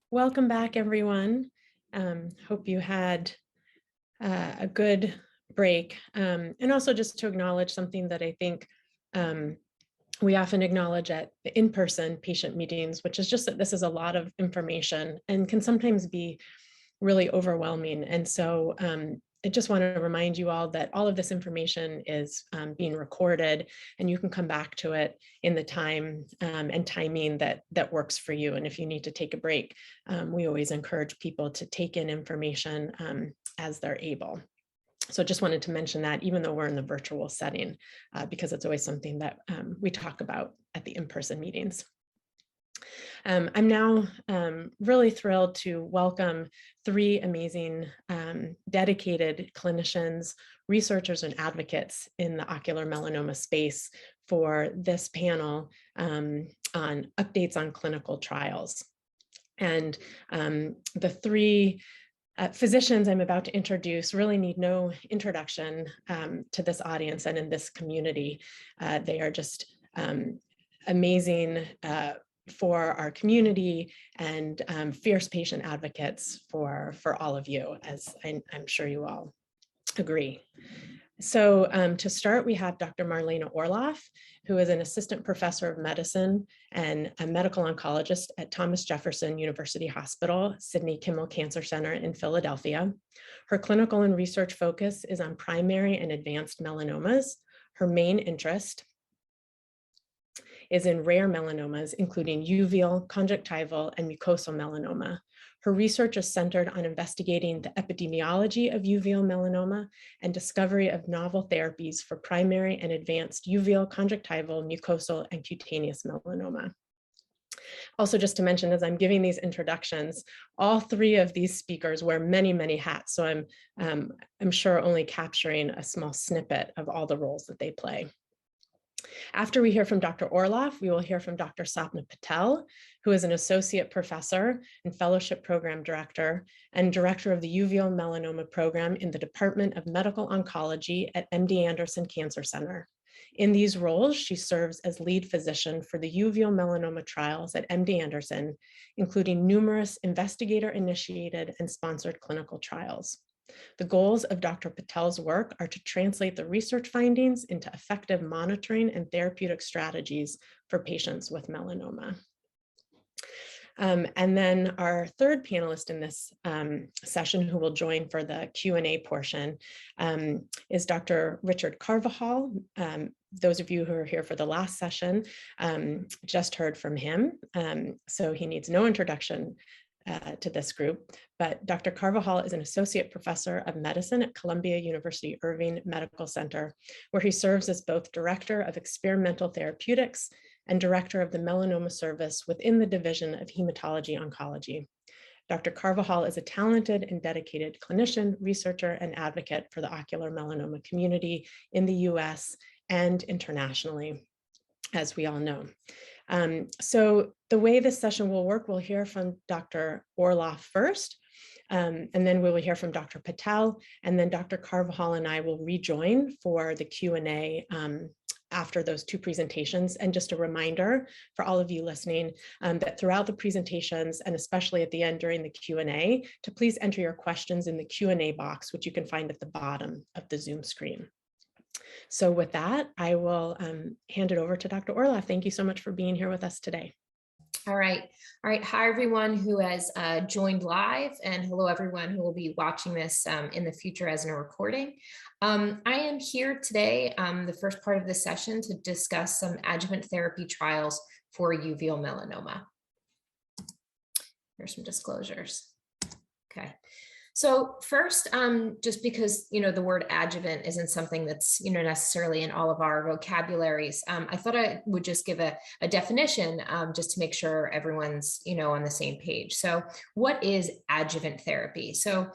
Welcome back, everyone. Hope you had a good break. And also just to acknowledge something that I think we often acknowledge at the in-person patient meetings, which is just that this is a lot of information and can sometimes be really overwhelming. And so I just want to remind you all that all of this information is being recorded, and you can come back to it in the time and timing that works for you. And if you need to take a break, we always encourage people to take in information as they're able. So just wanted to mention that, even though we're in the virtual setting, because it's always something that we talk about at the in-person meetings. I'm now really thrilled to welcome three amazing dedicated clinicians, researchers, and advocates in the ocular melanoma space for this panel on updates on clinical trials. And the three physicians I'm about to introduce really need no introduction to this audience and in this community. They are just amazing for our community and fierce patient advocates for all of you, as I'm sure you all agree. So to start, we have Dr. Marlana Orloff, who is an assistant professor of medicine and a medical oncologist at Thomas Jefferson University Hospital, Sidney Kimmel Cancer Center in Philadelphia. Her clinical and research focus is on primary and advanced melanomas. Her main interest is in rare melanomas, including uveal, conjunctival, and mucosal melanoma. Her research is centered on investigating the epidemiology of uveal melanoma and discovery of novel therapies for primary and advanced uveal, conjunctival, mucosal, and cutaneous melanoma. Also, just to mention, as I'm giving these introductions, all three of these speakers wear many, many hats. So I'm sure only capturing a small snippet of all the roles that they play. After we hear from Dr. Orloff, we will hear from Dr. Sapna Patel, who is an associate professor and fellowship program director and director of the uveal melanoma program in the Department of Medical Oncology at MD Anderson Cancer Center. In these roles, she serves as lead physician for the uveal melanoma trials at MD Anderson, including numerous investigator-initiated and sponsored clinical trials. The goals of Dr. Patel's work are to translate the research findings into effective monitoring and therapeutic strategies for patients with melanoma. And then our third panelist in this session, who will join for the Q&A portion, is Dr. Richard Carvajal. Those of you who are here for the last session just heard from him, so he needs no introduction to this group, but Dr. Carvajal is an associate professor of medicine at Columbia University Irving Medical Center, where he serves as both director of experimental therapeutics and director of the melanoma service within the Division of Hematology Oncology. Dr. Carvajal is a talented and dedicated clinician, researcher, and advocate for the ocular melanoma community in the US and internationally, as we all know. So the way this session will work, we'll hear from Dr. Orloff first, and then we will hear from Dr. Patel, and then Dr. Carvajal and I will rejoin for the Q&A after those two presentations. And just a reminder for all of you listening that throughout the presentations, and especially at the end during the Q&A, to please enter your questions in the Q&A box, which you can find at the bottom of the Zoom screen. So with that, I will hand it over to Dr. Orloff. Thank you so much for being here with us today. All right. Hi, everyone who has joined live, and hello, everyone who will be watching this in the future as in a recording. I am here today, the first part of the session, to discuss some adjuvant therapy trials for uveal melanoma. Here's some disclosures. Okay. So first, just because, the word adjuvant isn't something that's, necessarily in all of our vocabularies, I thought I would just give a definition just to make sure everyone's, on the same page. So what is adjuvant therapy? So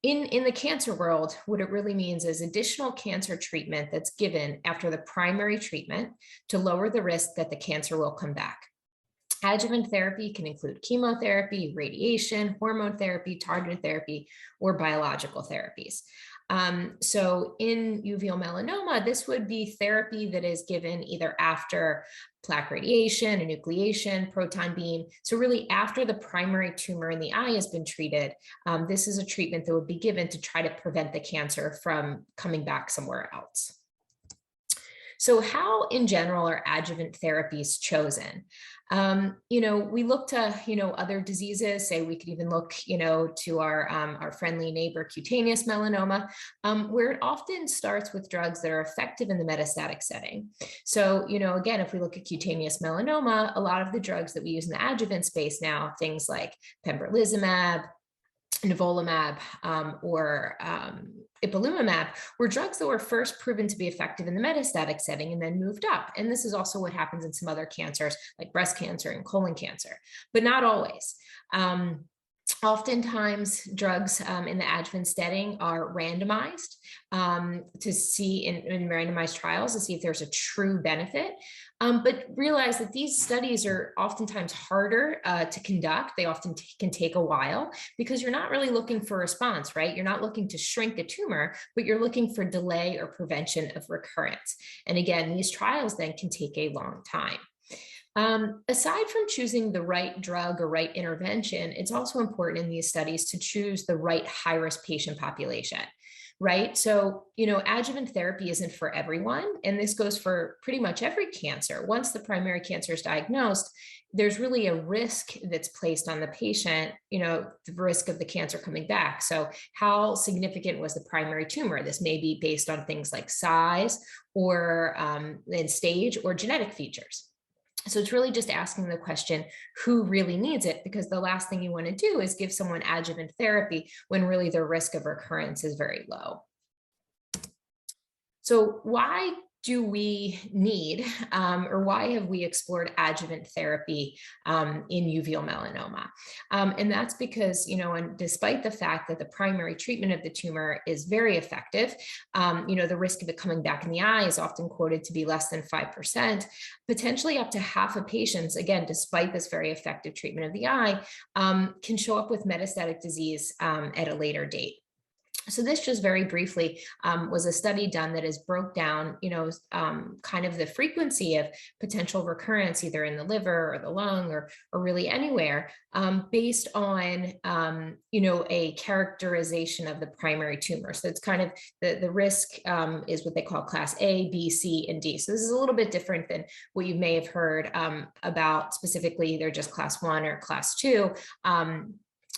in the cancer world, what it really means is additional cancer treatment that's given after the primary treatment to lower the risk that the cancer will come back. Adjuvant therapy can include chemotherapy, radiation, hormone therapy, targeted therapy, or biological therapies. So in uveal melanoma, this would be therapy that is given either after plaque radiation, enucleation, proton beam. So really after the primary tumor in the eye has been treated, this is a treatment that would be given to try to prevent the cancer from coming back somewhere else. So how in general are adjuvant therapies chosen? We look to, other diseases, say we could even look, to our friendly neighbor cutaneous melanoma, where it often starts with drugs that are effective in the metastatic setting. So, again, if we look at cutaneous melanoma, a lot of the drugs that we use in the adjuvant space now, things like Pembrolizumab, Volamad, or Ipalumab were drugs that were first proven to be effective in the metastatic setting and then moved up. And this is also what happens in some other cancers like breast cancer and colon cancer, but not always. Oftentimes, drugs in the adjuvant setting are randomized to see in randomized trials to see if there's a true benefit. But realize that these studies are oftentimes harder to conduct. They often can take a while because you're not really looking for response, right? You're not looking to shrink a tumor, but you're looking for delay or prevention of recurrence. And again, these trials then can take a long time. Aside from choosing the right drug or right intervention, it's also important in these studies to choose the right high-risk patient population, right? So, adjuvant therapy isn't for everyone, and this goes for pretty much every cancer. Once the primary cancer is diagnosed, there's really a risk that's placed on the patient, the risk of the cancer coming back. So how significant was the primary tumor? This may be based on things like size or in stage or genetic features. So it's really just asking the question, who really needs it? Because the last thing you want to do is give someone adjuvant therapy when really their risk of recurrence is very low. So why do we need, or why have we explored adjuvant therapy in uveal melanoma? And that's because, and despite the fact that the primary treatment of the tumor is very effective, the risk of it coming back in the eye is often quoted to be less than 5%, potentially up to half of patients, again, despite this very effective treatment of the eye, can show up with metastatic disease at a later date. So this just very briefly was a study done that has broke down, kind of the frequency of potential recurrence either in the liver or the lung or really anywhere based on, a characterization of the primary tumor. So it's kind of the risk is what they call class A, B, C, and D. So this is a little bit different than what you may have heard about specifically either just class 1 or class 2.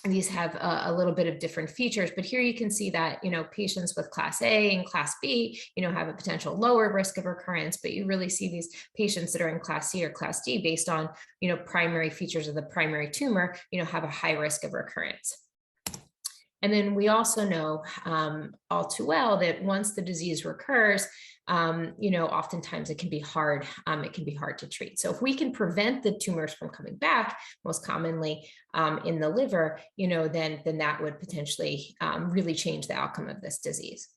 These have a little bit of different features, but here you can see that, patients with class A and class B, have a potential lower risk of recurrence, but you really see these patients that are in class C or class D based on, primary features of the primary tumor, have a high risk of recurrence. And then we also know all too well that once the disease recurs, oftentimes it can be hard. It can be hard to treat. So if we can prevent the tumors from coming back, most commonly in the liver, then that would potentially really change the outcome of this disease.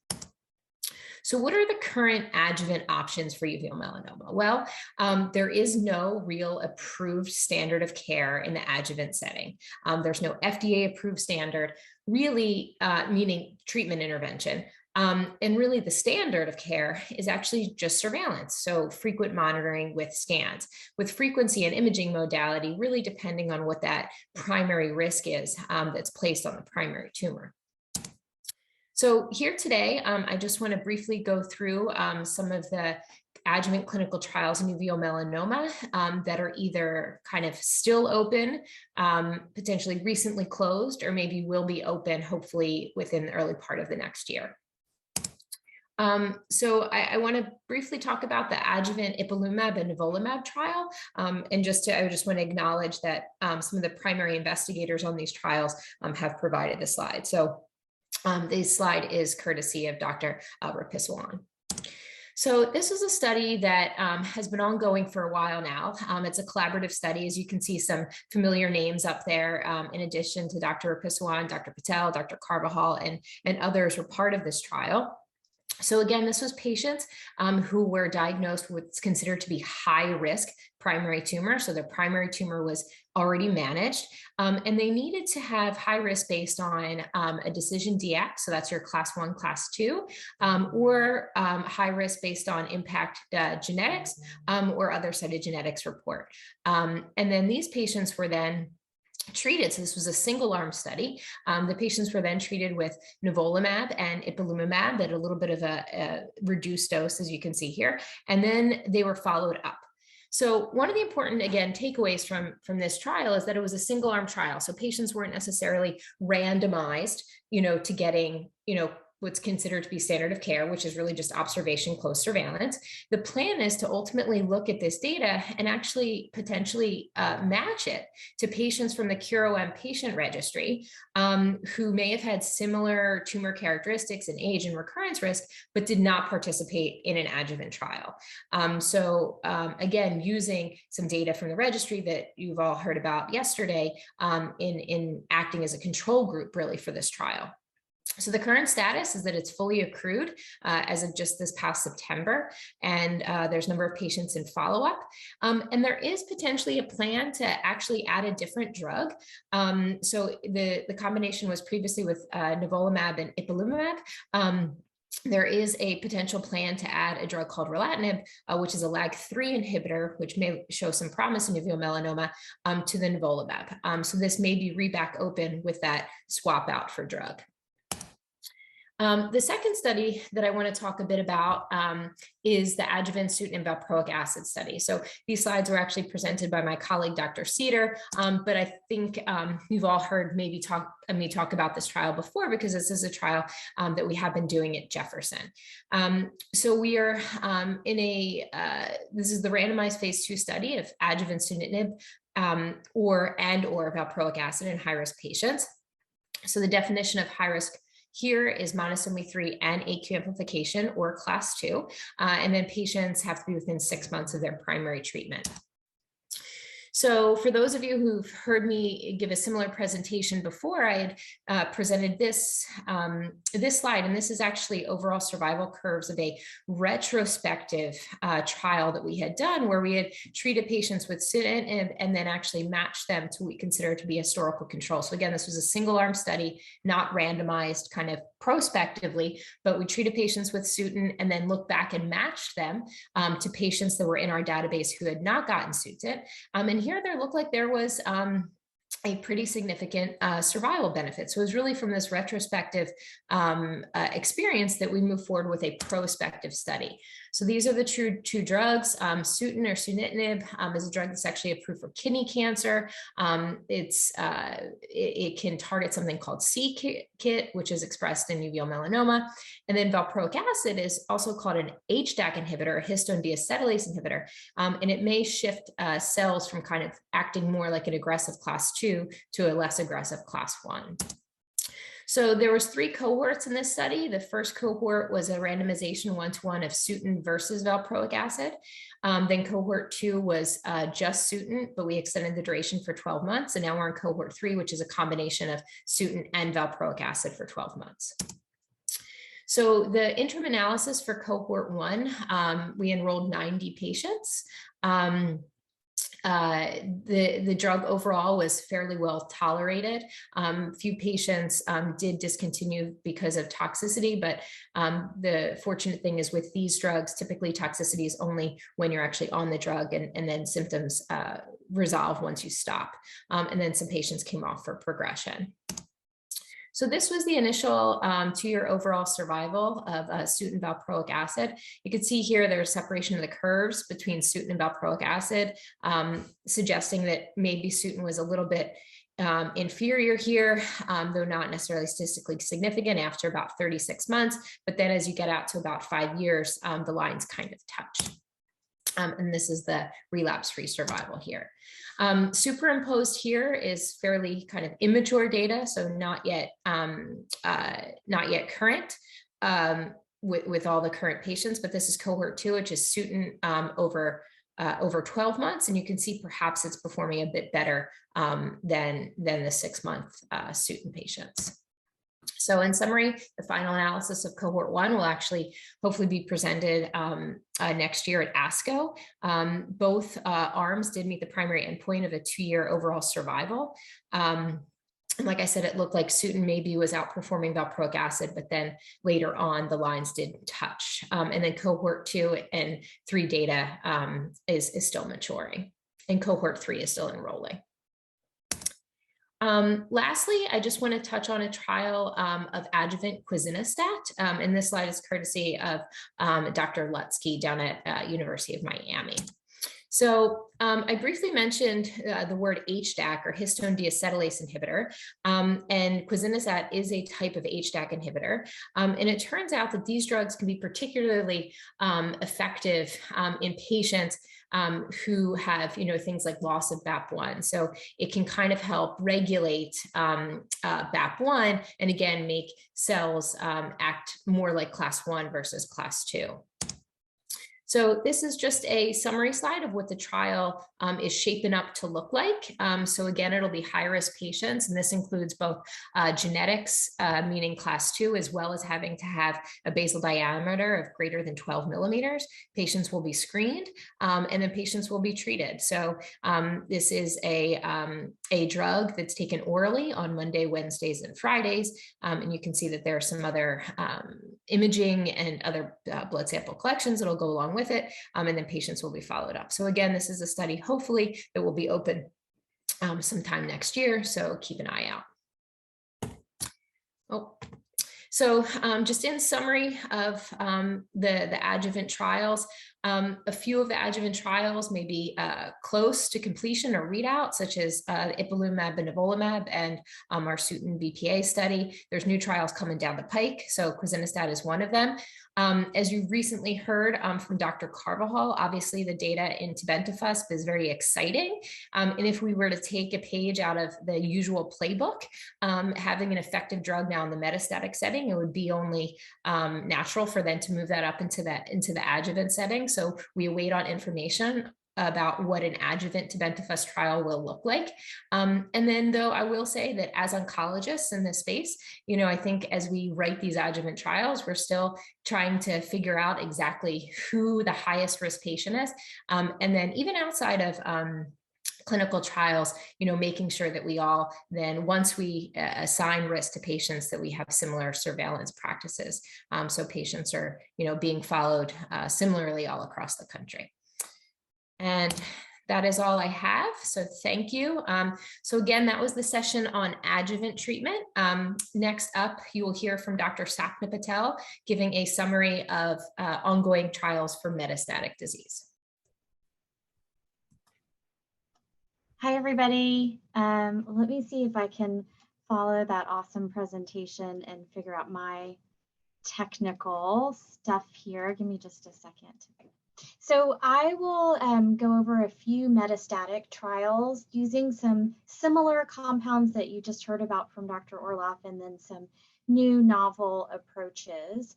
So what are the current adjuvant options for uveal melanoma? Well, there is no real approved standard of care in the adjuvant setting. There's no FDA approved standard, really meaning treatment intervention. And really the standard of care is actually just surveillance. So frequent monitoring with scans, with frequency and imaging modality, really depending on what that primary risk is that's placed on the primary tumor. So here today, I just want to briefly go through some of the adjuvant clinical trials in uveal melanoma that are either kind of still open, potentially recently closed, or maybe will be open hopefully within the early part of the next year. So I want to briefly talk about the adjuvant Ipalumab and Volamad trial. And I just want to acknowledge that some of the primary investigators on these trials have provided the slide. So this slide is courtesy of Dr. Rapiswaran. So this is a study that has been ongoing for a while now. It's a collaborative study, as you can see some familiar names up there. In addition to Dr. Rapiswaran, Dr. Patel, Dr. Carvajal, and others were part of this trial. So again, this was patients who were diagnosed with what's considered to be high risk primary tumor. So their primary tumor was already managed, and they needed to have high risk based on a decision DX. So that's your class 1, class 2, or high risk based on impact genetics or other cytogenetics report. And then these patients were then treated. So this was a single arm study. The patients were then treated with Nivolumab and Ipalumab at a little bit of a reduced dose, as you can see here, and then they were followed up. So one of the important, again, takeaways from this trial is that it was a single arm trial. So patients weren't necessarily randomized, to getting, what's considered to be standard of care, which is really just observation, close surveillance. The plan is to ultimately look at this data and actually potentially match it to patients from the CureOM patient registry who may have had similar tumor characteristics and age and recurrence risk, but did not participate in an adjuvant trial. Again, using some data from the registry that you've all heard about yesterday in acting as a control group really for this trial. So the current status is that it's fully accrued as of just this past September, and there's a number of patients in follow-up. And there is potentially a plan to actually add a different drug. So the combination was previously with Nivolumab and Ipalumab. There is a potential plan to add a drug called Relatlimab, which is a LAG-3 inhibitor, which may show some promise in uveal melanoma, to the Nivolumab. So this may be re-back open with that swap out for drug. The second study that I want to talk a bit about is the adjuvant sunitinib valproic acid study. So these slides were actually presented by my colleague, Dr. Cedar, but I think you've all heard me talk about this trial before because this is a trial that we have been doing at Jefferson. So we are this is the randomized phase 2 study of adjuvant sunitinib or valproic acid in high-risk patients. So the definition of high-risk here is monosomy 3 and AQ amplification or class 2, and then patients have to be within 6 months of their primary treatment. So for those of you who've heard me give a similar presentation before, I had presented this slide, and this is actually overall survival curves of a retrospective trial that we had done where we had treated patients with sunitinib and then actually matched them to what we consider to be historical control. So again, this was a single arm study, not randomized kind of prospectively, but we treated patients with sunitinib and then looked back and matched them to patients that were in our database who had not gotten sunitinib. And here there looked like there was a pretty significant survival benefit. So it was really from this retrospective experience that we moved forward with a prospective study. So these are the two drugs. Sunitinib is a drug that's actually approved for kidney cancer. It can target something called c-KIT, which is expressed in uveal melanoma. And then valproic acid is also called an HDAC inhibitor, a histone deacetylase inhibitor. And it may shift cells from kind of acting more like an aggressive class 2 to a less aggressive class 1. So there was 3 cohorts in this study. The first cohort was a randomization 1-to-1 of sunitinib versus valproic acid. Then cohort 2 was just sunitinib, but we extended the duration for 12 months. And now we're in cohort 3, which is a combination of sunitinib and valproic acid for 12 months. So the interim analysis for cohort 1, we enrolled 90 patients. The drug overall was fairly well tolerated. Few patients did discontinue because of toxicity, but the fortunate thing is with these drugs, typically toxicity is only when you're actually on the drug and then symptoms resolve once you stop. And then some patients came off for progression. So this was the initial 2-year overall survival of sunitinib valproic acid. You can see here there's separation of the curves between sunitinib and valproic acid, suggesting that maybe sunitinib was a little bit inferior here, though not necessarily statistically significant after about 36 months. But then as you get out to about 5 years, the lines kind of touch. And this is the relapse-free survival here. Superimposed here is fairly kind of immature data, so not yet current with all the current patients, but this is cohort 2, which is sunitinib over 12 months, and you can see perhaps it's performing a bit better than the 6-month sunitinib patients. So in summary, the final analysis of cohort 1 will actually hopefully be presented next year at ASCO. Both arms did meet the primary endpoint of a 2-year overall survival. And like I said, it looked like Sutent maybe was outperforming valproic acid, but then later on the lines did touch. And then cohort 2 and 3 data is still maturing, and cohort 3 is still enrolling. Lastly, I just want to touch on a trial of adjuvant Cuisinastat. And this slide is courtesy of Dr. Lutsky down at University of Miami. So I briefly mentioned the word HDAC, or histone deacetylase inhibitor, and Cuisinastat is a type of HDAC inhibitor. And it turns out that these drugs can be particularly effective in patients who have, things like loss of BAP1. So it can kind of help regulate BAP1 and again, make cells act more like class 1 versus class 2. So this is just a summary slide of what the trial is shaping up to look like. So again, it'll be high-risk patients, and this includes both genetics, meaning class 2, as well as having to have a basal diameter of greater than 12 millimeters. Patients will be screened, and then patients will be treated. So this is a drug that's taken orally on Monday, Wednesdays, and Fridays. And you can see that there are some other imaging and other blood sample collections that'll go along with it, and then patients will be followed up. So again, this is a study, hopefully, that will be open sometime next year, so keep an eye out. Oh. So just in summary of the adjuvant trials, a few of the adjuvant trials may be close to completion or readout, such as Ipalumab and Volamad and our Sutent BPA study. There's new trials coming down the pike, so Cuisinastat is one of them. As you recently heard from Dr. Carvajal, obviously the data in tebentafusp is very exciting. And if we were to take a page out of the usual playbook, having an effective drug now in the metastatic setting, it would be only natural for them to move that up into the adjuvant setting. So we await on information about what an adjuvant tebentafusp trial will look like. And then though I will say that as oncologists in this space, I think as we write these adjuvant trials, we're still trying to figure out exactly who the highest risk patient is. And then even outside of clinical trials, making sure that we all then, once we assign risk to patients, that we have similar surveillance practices. So patients are, being followed similarly all across the country. And that is all I have. So thank you. So again, that was the session on adjuvant treatment. Next up, you will hear from Dr. Sapna Patel, giving a summary of ongoing trials for metastatic disease. Hi, everybody. Let me see if I can follow that awesome presentation and figure out my technical stuff here. Give me just a second. So I will go over a few metastatic trials using some similar compounds that you just heard about from Dr. Orloff, and then some new novel approaches.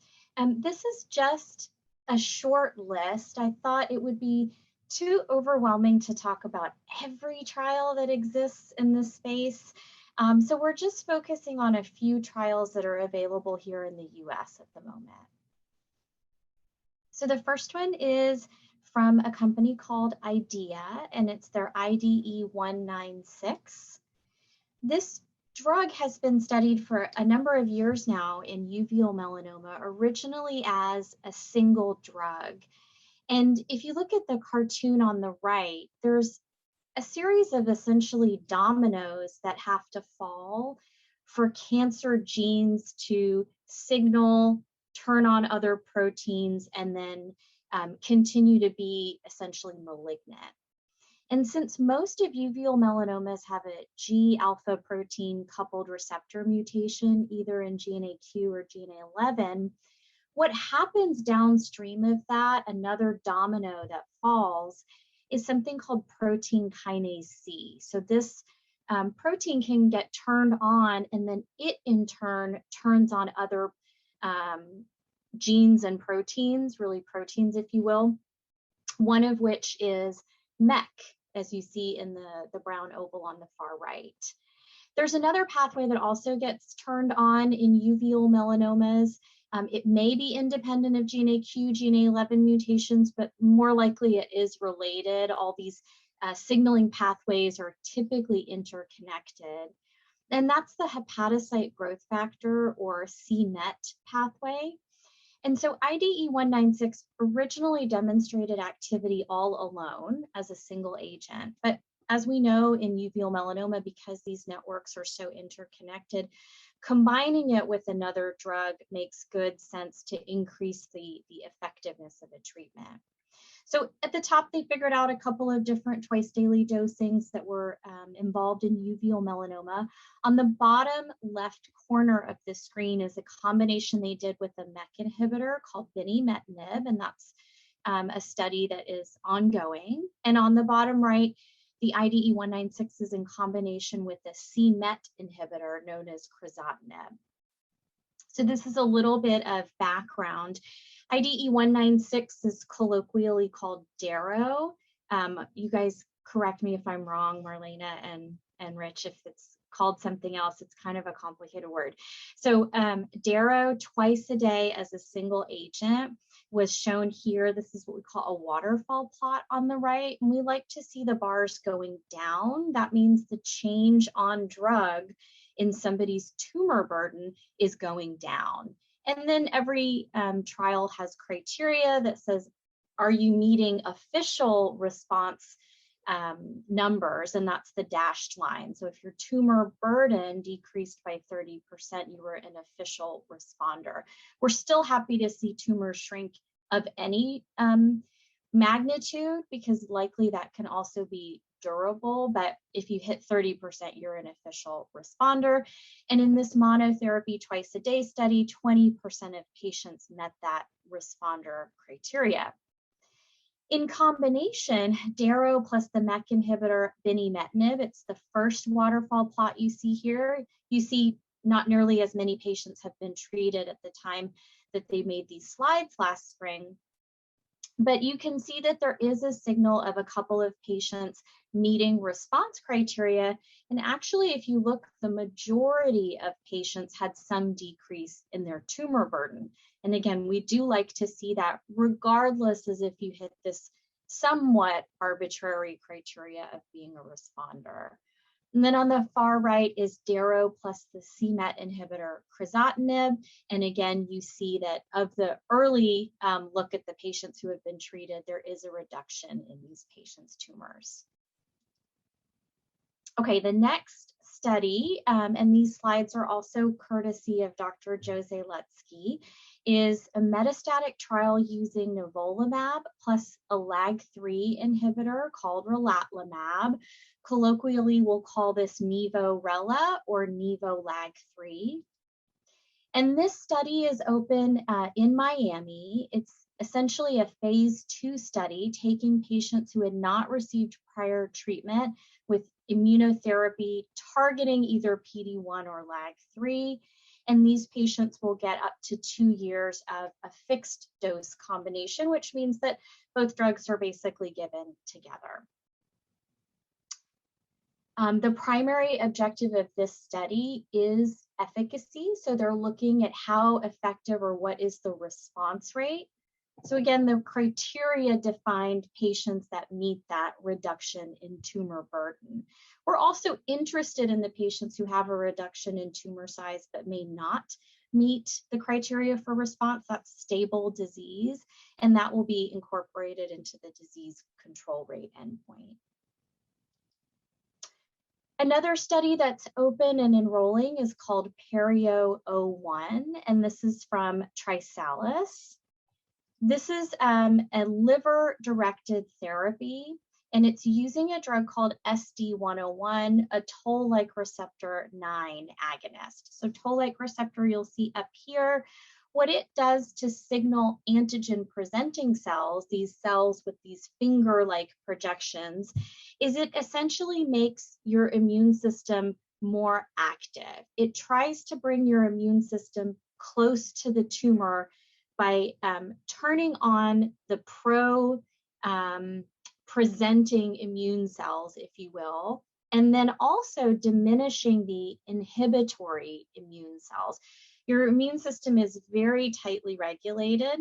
This is just a short list. I thought it would be too overwhelming to talk about every trial that exists in this space. So we're just focusing on a few trials that are available here in the US at the moment. So the first one is from a company called IDEA, and it's their IDE196. This drug has been studied for a number of years now in uveal melanoma, originally as a single drug. And if you look at the cartoon on the right, there's a series of essentially dominoes that have to fall for cancer genes to signal, turn on other proteins, and then continue to be essentially malignant. And since most of uveal melanomas have a G alpha protein coupled receptor mutation, either in GNAQ or GNA11, what happens downstream of that, another domino that falls, is something called protein kinase C. So this protein can get turned on, and then it in turn turns on other genes and proteins, really proteins, if you will, one of which is MEK, as you see in the brown oval on the far right. There's another pathway that also gets turned on in uveal melanomas. It may be independent of gene AQ, gene 11 mutations, but more likely it is related. All these signaling pathways are typically interconnected. And that's the hepatocyte growth factor, or c-Met pathway. And so IDE196 originally demonstrated activity all alone as a single agent. But as we know in uveal melanoma, because these networks are so interconnected, combining it with another drug makes good sense to increase the effectiveness of a treatment. So at the top, they figured out a couple of different twice daily dosings that were involved in uveal melanoma. On the bottom left corner of the screen is a combination they did with a MEK inhibitor called binimetinib, and that's a study that is ongoing. And on the bottom right, the IDE196 is in combination with a c-Met inhibitor known as crizotinib. So this is a little bit of background. IDE196 is colloquially called Daro. You guys correct me if I'm wrong, Marlana and Rich, if it's called something else. It's kind of a complicated word. So Daro twice a day as a single agent was shown here. This is what we call a waterfall plot on the right. And we like to see the bars going down. That means the change on drug in somebody's tumor burden is going down. And then every trial has criteria that says, are you meeting official response numbers? And that's the dashed line. So if your tumor burden decreased by 30%, you were an official responder. We're still happy to see tumors shrink of any magnitude, because likely that can also be durable, but if you hit 30%, you're an official responder. And in this monotherapy twice a day study, 20% of patients met that responder criteria. In combination, Daro plus the MEK inhibitor binimetinib, it's the first waterfall plot you see here. You see not nearly as many patients have been treated at the time that they made these slides last spring. But you can see that there is a signal of a couple of patients meeting response criteria. And actually, if you look, the majority of patients had some decrease in their tumor burden. And again, we do like to see that regardless as if you hit this somewhat arbitrary criteria of being a responder. And then on the far right is Daro plus the c-Met inhibitor crizotinib. And again, you see that of the early look at the patients who have been treated, there is a reduction in these patients' tumors. Okay, the next study, and these slides are also courtesy of Dr. Jose Lutski, is a metastatic trial using Volamad plus a LAG-3 inhibitor called relatlimab. Colloquially, we'll call this Nivo-Rela or Nivo-LAG-3. And this study is open in Miami. It's essentially a phase 2 study taking patients who had not received prior treatment with immunotherapy targeting either PD-1 or LAG-3. And these patients will get up to 2 years of a fixed dose combination, which means that both drugs are basically given together. The primary objective of this study is efficacy. So they're looking at how effective or what is the response rate. So again, the criteria defined patients that meet that reduction in tumor burden. We're also interested in the patients who have a reduction in tumor size but may not meet the criteria for response. That's stable disease, and that will be incorporated into the disease control rate endpoint. Another study that's open and enrolling is called PERIO-01, and this is from Trisalis. This is a liver-directed therapy, and it's using a drug called SD101, a toll-like receptor 9 agonist. So toll-like receptor you'll see up here. What it does to signal antigen-presenting cells, these cells with these finger-like projections, is it essentially makes your immune system more active. It tries to bring your immune system close to the tumor by turning on the presenting immune cells, if you will, and then also diminishing the inhibitory immune cells. Your immune system is very tightly regulated,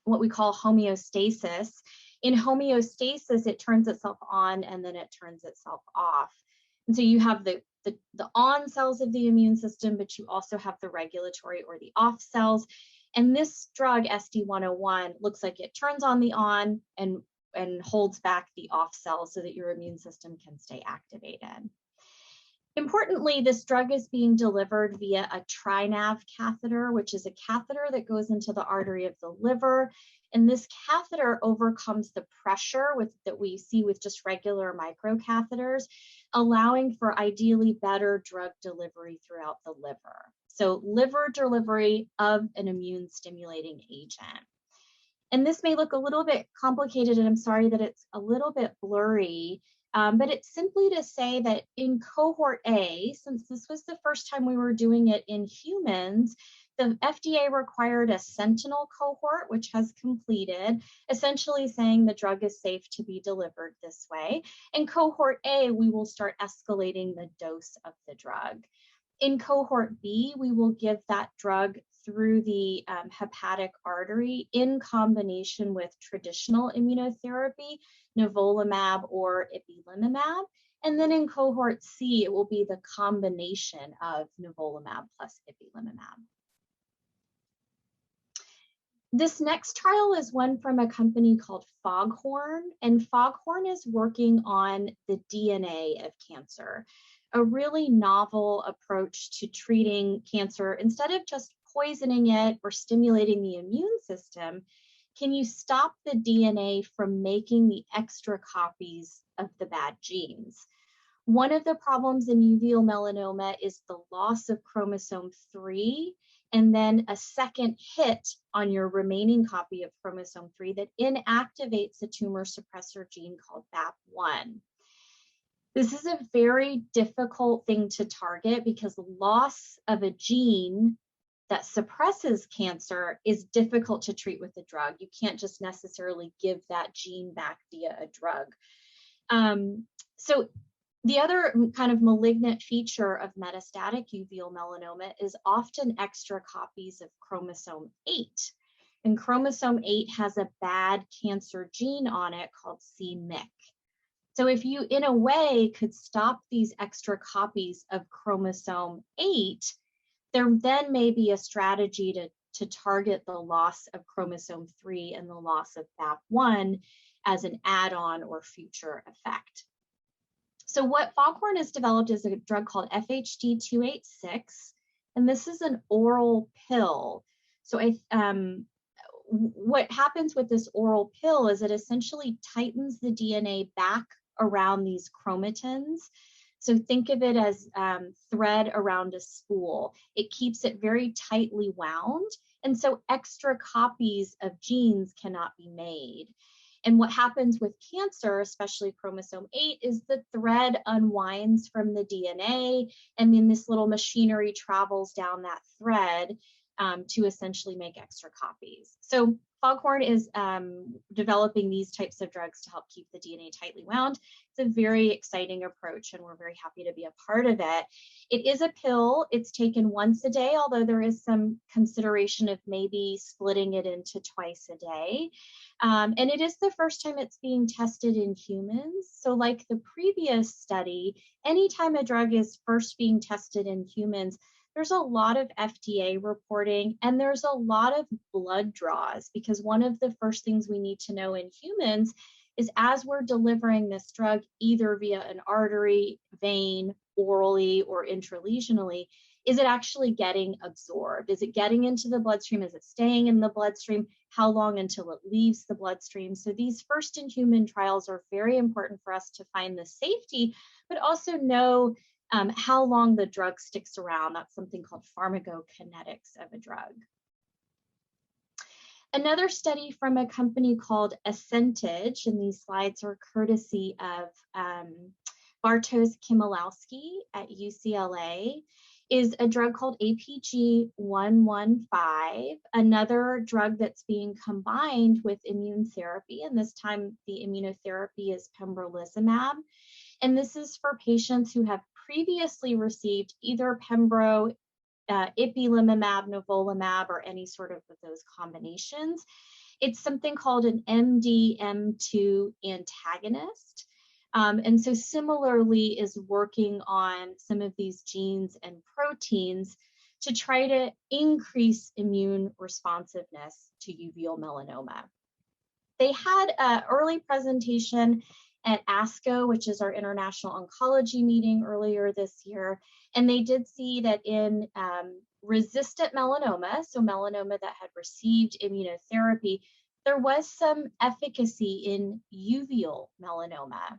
what we call homeostasis. In homeostasis, it turns itself on and then it turns itself off. And so you have the on cells of the immune system, but you also have the regulatory or the off cells. And this drug, SD101, looks like it turns on the on and holds back the off cells so that your immune system can stay activated. Importantly, this drug is being delivered via a TriNav catheter, which is a catheter that goes into the artery of the liver. And this catheter overcomes the pressure that we see with just regular microcatheters, allowing for ideally better drug delivery throughout the liver. So liver delivery of an immune stimulating agent. And this may look a little bit complicated, and I'm sorry that it's a little bit blurry, but it's simply to say that in cohort A, since this was the first time we were doing it in humans, the FDA required a sentinel cohort, which has completed, essentially saying the drug is safe to be delivered this way. In cohort A, we will start escalating the dose of the drug. In cohort B, we will give that drug through the hepatic artery in combination with traditional immunotherapy, Volamad or Ipalumab. And then in cohort C, it will be the combination of Volamad plus Ipalumab. This next trial is one from a company called Foghorn, and Foghorn is working on the DNA of cancer, a really novel approach to treating cancer. Instead of just poisoning it or stimulating the immune system, can you stop the DNA from making the extra copies of the bad genes? One of the problems in uveal melanoma is the loss of chromosome 3 and then a second hit on your remaining copy of chromosome 3 that inactivates a tumor suppressor gene called VAP1. This is a very difficult thing to target because loss of a gene that suppresses cancer is difficult to treat with a drug. You can't just necessarily give that gene back via a drug. So the other kind of malignant feature of metastatic uveal melanoma is often extra copies of chromosome 8. And chromosome 8 has a bad cancer gene on it called c-MYC. So if you, in a way, could stop these extra copies of chromosome 8, there then may be a strategy to target the loss of chromosome 3 and the loss of VAP1 as an add-on or future effect. So what Foghorn has developed is a drug called FHD286, and this is an oral pill. So what happens with this oral pill is it essentially tightens the DNA back around these chromatins. So think of it as thread around a spool. It keeps it very tightly wound, and so extra copies of genes cannot be made. And what happens with cancer, especially chromosome 8, is the thread unwinds from the DNA, and then this little machinery travels down that thread to essentially make extra copies. So Foghorn is developing these types of drugs to help keep the DNA tightly wound. It's a very exciting approach, and we're very happy to be a part of it. It is a pill. It's taken once a day, although there is some consideration of maybe splitting it into twice a day. And it is the first time it's being tested in humans. So like the previous study, anytime a drug is first being tested in humans, there's a lot of FDA reporting and there's a lot of blood draws, because one of the first things we need to know in humans is as we're delivering this drug either via an artery, vein, orally, or intralesionally, is it actually getting absorbed? Is it getting into the bloodstream? Is it staying in the bloodstream? How long until it leaves the bloodstream? So these first in human trials are very important for us to find the safety, but also know how long the drug sticks around. That's something called pharmacokinetics of a drug. Another study from a company called Ascentage, and these slides are courtesy of Bartosz Kimilowski at UCLA, is a drug called APG-115, another drug that's being combined with immune therapy, and this time the immunotherapy is Pembrolizumab. And this is for patients who have previously received either Pembro, Ipalumab, Volamad, or any sort of those combinations. It's something called an MDM2 antagonist. And so similarly is working on some of these genes and proteins to try to increase immune responsiveness to uveal melanoma. They had an early presentation at ASCO, which is our International Oncology meeting earlier this year, and they did see that in resistant melanoma, so melanoma that had received immunotherapy, there was some efficacy in uveal melanoma.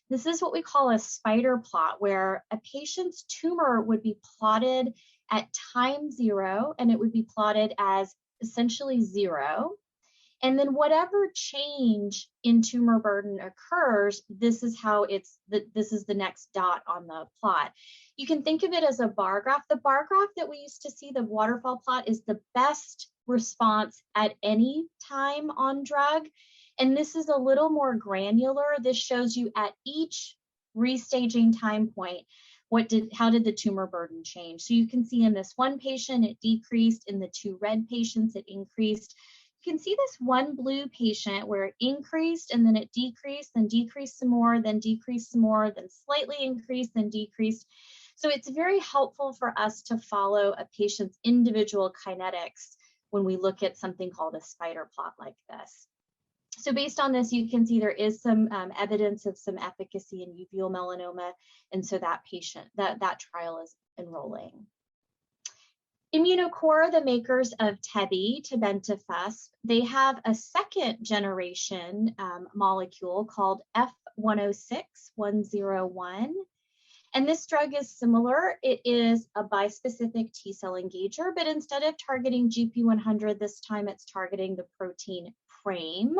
This is what we call a spider plot, where a patient's tumor would be plotted at time 0, and it would be plotted as essentially 0. And then whatever change in tumor burden occurs, this is how this is the next dot on the plot. You can think of it as a bar graph. The bar graph that we used to see, the waterfall plot, is the best response at any time on drug. And this is a little more granular. This shows you at each restaging time point, how did the tumor burden change? So you can see in this one patient, it decreased. In the 2 red patients, it increased. You can see this one blue patient where it increased and then it decreased, then decreased some more, then decreased some more, then slightly increased, then decreased. So it's very helpful for us to follow a patient's individual kinetics when we look at something called a spider plot like this. So based on this, you can see there is some evidence of some efficacy in uveal melanoma, and so that trial is enrolling. Immunocore, the makers of Tebi, tebentafusp, they have a second generation molecule called F106101. And this drug is similar. It is a bispecific T-cell engager, but instead of targeting GP100, this time it's targeting the protein PRAME.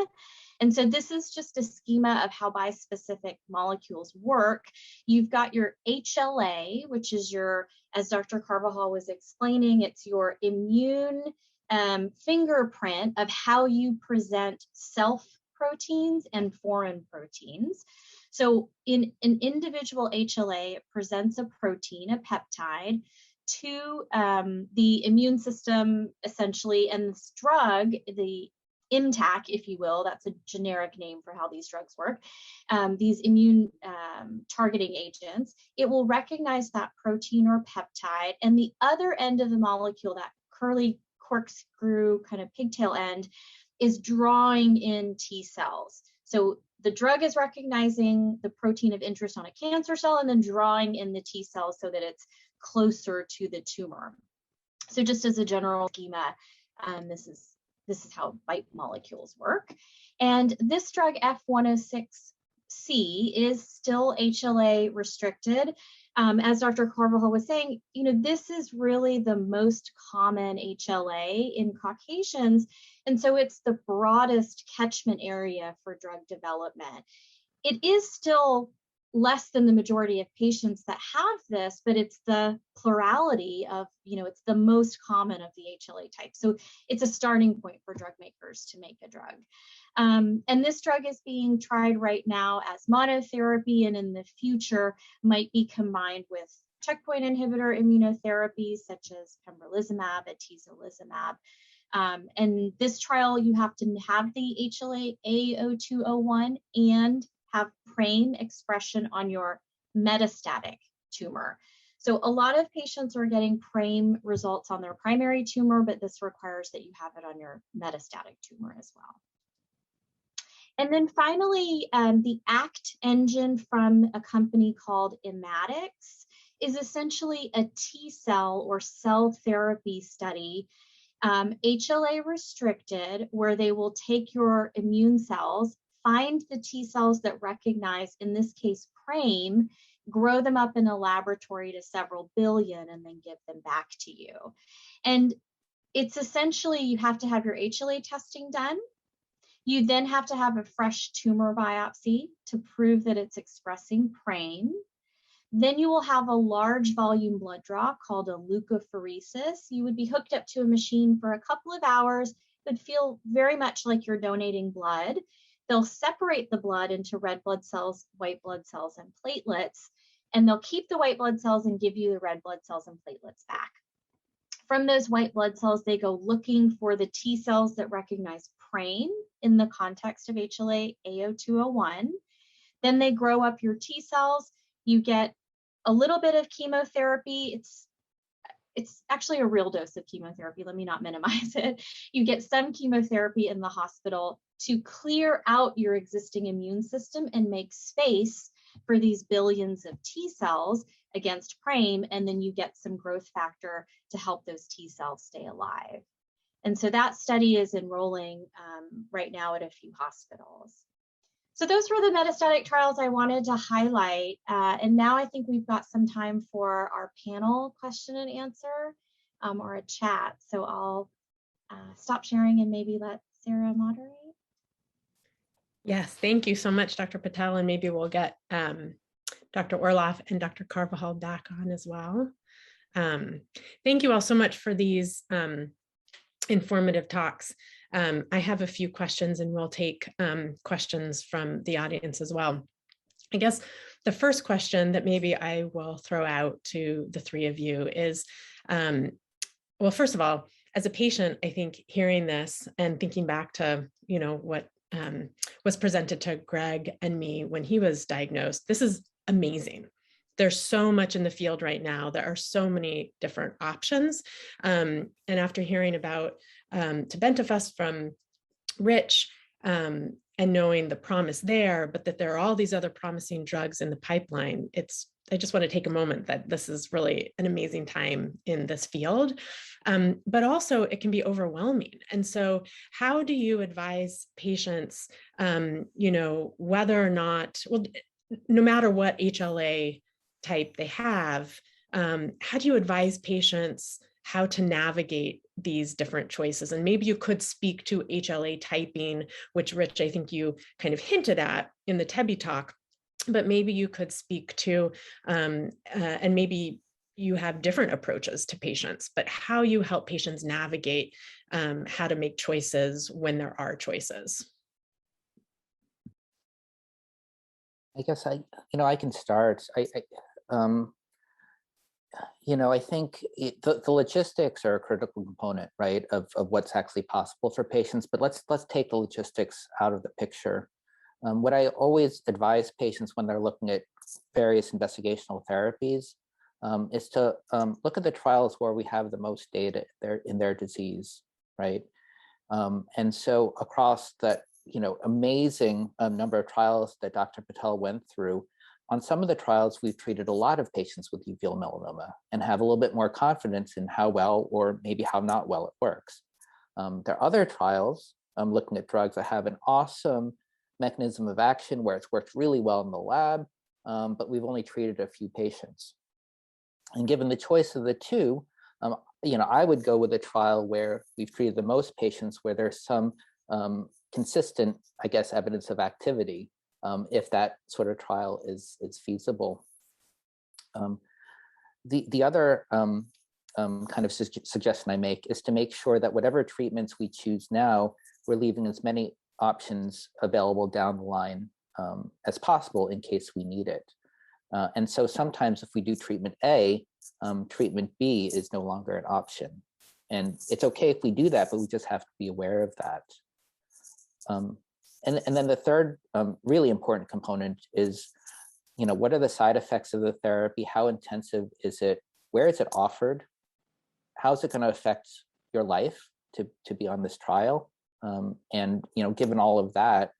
And so this is just a schema of how bispecific molecules work. You've got your HLA, which is your, as Dr. Carvajal was explaining, it's your immune fingerprint of how you present self proteins and foreign proteins. So in an individual HLA, it presents a protein, a peptide, to the immune system, essentially, and this drug, the ImmTAC, if you will, that's a generic name for how these drugs work, these immune targeting agents, it will recognize that protein or peptide, and the other end of the molecule, that curly corkscrew kind of pigtail end, is drawing in T cells. So the drug is recognizing the protein of interest on a cancer cell and then drawing in the T cells so that it's closer to the tumor. So just as a general schema, this is how BiTE molecules work. And this drug F106C is still HLA restricted. As Dr. Carvajal was saying, this is really the most common HLA in Caucasians. And so it's the broadest catchment area for drug development. It is still less than the majority of patients that have this, but it's the plurality of, it's the most common of the HLA type. So it's a starting point for drug makers to make a drug. And this drug is being tried right now as monotherapy, and in the future might be combined with checkpoint inhibitor immunotherapy, such as Pembrolizumab, Atezolizumab. And this trial, you have to have the HLA A0201 and have PRAME expression on your metastatic tumor. So a lot of patients are getting PRAME results on their primary tumor, but this requires that you have it on your metastatic tumor as well. And then finally, the ACT engine from a company called Immatics is essentially a T-cell or cell therapy study, HLA restricted, where they will take your immune cells, find the T cells that recognize, in this case, PRAME, grow them up in a laboratory to several billion, and then give them back to you. And it's essentially, you have to have your HLA testing done. You then have to have a fresh tumor biopsy to prove that it's expressing PRAME. Then you will have a large volume blood draw called a leukapheresis. You would be hooked up to a machine for a couple of hours. It would feel very much like you're donating blood. they'll separate the blood into red blood cells, white blood cells, and platelets, and they'll keep the white blood cells and give you the red blood cells and platelets back. From those white blood cells, they go looking for the T cells that recognize PRAME in the context of HLA-A0201. Then they grow up your T cells. You get a little bit of chemotherapy. It's actually a real dose of chemotherapy. Let me not minimize it. You get some chemotherapy in the hospital to clear out your existing immune system and make space for these billions of T cells against PRAME, and then you get some growth factor to help those T cells stay alive. And so that study is enrolling right now at a few hospitals. So those were the metastatic trials I wanted to highlight. And now I think we've got some time for our panel question and answer or a chat. So I'll stop sharing and maybe let Sara moderate. Yes, thank you so much, Dr. Patel, and maybe we'll get Dr. Orloff and Dr. Carvajal back on as well. Thank you all so much for these informative talks. I have a few questions, and we'll take questions from the audience as well. I guess the first question that maybe I will throw out to the three of you is, well, first of all, as a patient, I think hearing this and thinking back to, what was presented to Greg and me when he was diagnosed, this is amazing. There's so much in the field right now. There are so many different options. And after hearing about tebentafusp from Rich and knowing the promise there, but that there are all these other promising drugs in the pipeline, I just want to take a moment that this is really an amazing time in this field, but also it can be overwhelming. And so how do you advise patients, whether or not, well, no matter what HLA type they have, how do you advise patients how to navigate these different choices? And maybe you could speak to HLA typing, which Rich, I think you kind of hinted at in the TEBI talk, but maybe you could speak to, and maybe you have different approaches to patients, but how you help patients navigate how to make choices when there are choices. I guess I can start. I think the logistics are a critical component, right, of what's actually possible for patients. But let's take the logistics out of the picture. What I always advise patients when they're looking at various investigational therapies is to look at the trials where we have the most data in their disease, right? And so across that amazing number of trials that Dr. Patel went through, on some of the trials, we've treated a lot of patients with uveal melanoma and have a little bit more confidence in how well or maybe how not well it works. There are other trials looking at drugs that have an awesome mechanism of action where it's worked really well in the lab, but we've only treated a few patients. And given the choice of the two, I would go with a trial where we've treated the most patients, where there's some consistent, I guess, evidence of activity, if that sort of trial is feasible. The other kind of suggestion I make is to make sure that whatever treatments we choose now, we're leaving as many options available down the line as possible in case we need it. And so sometimes if we do treatment A, treatment B is no longer an option. And it's okay if we do that, but we just have to be aware of that. And then the third really important component is, what are the side effects of the therapy? How intensive is it? Where is it offered? How is it going to affect your life to be on this trial? And given all of that,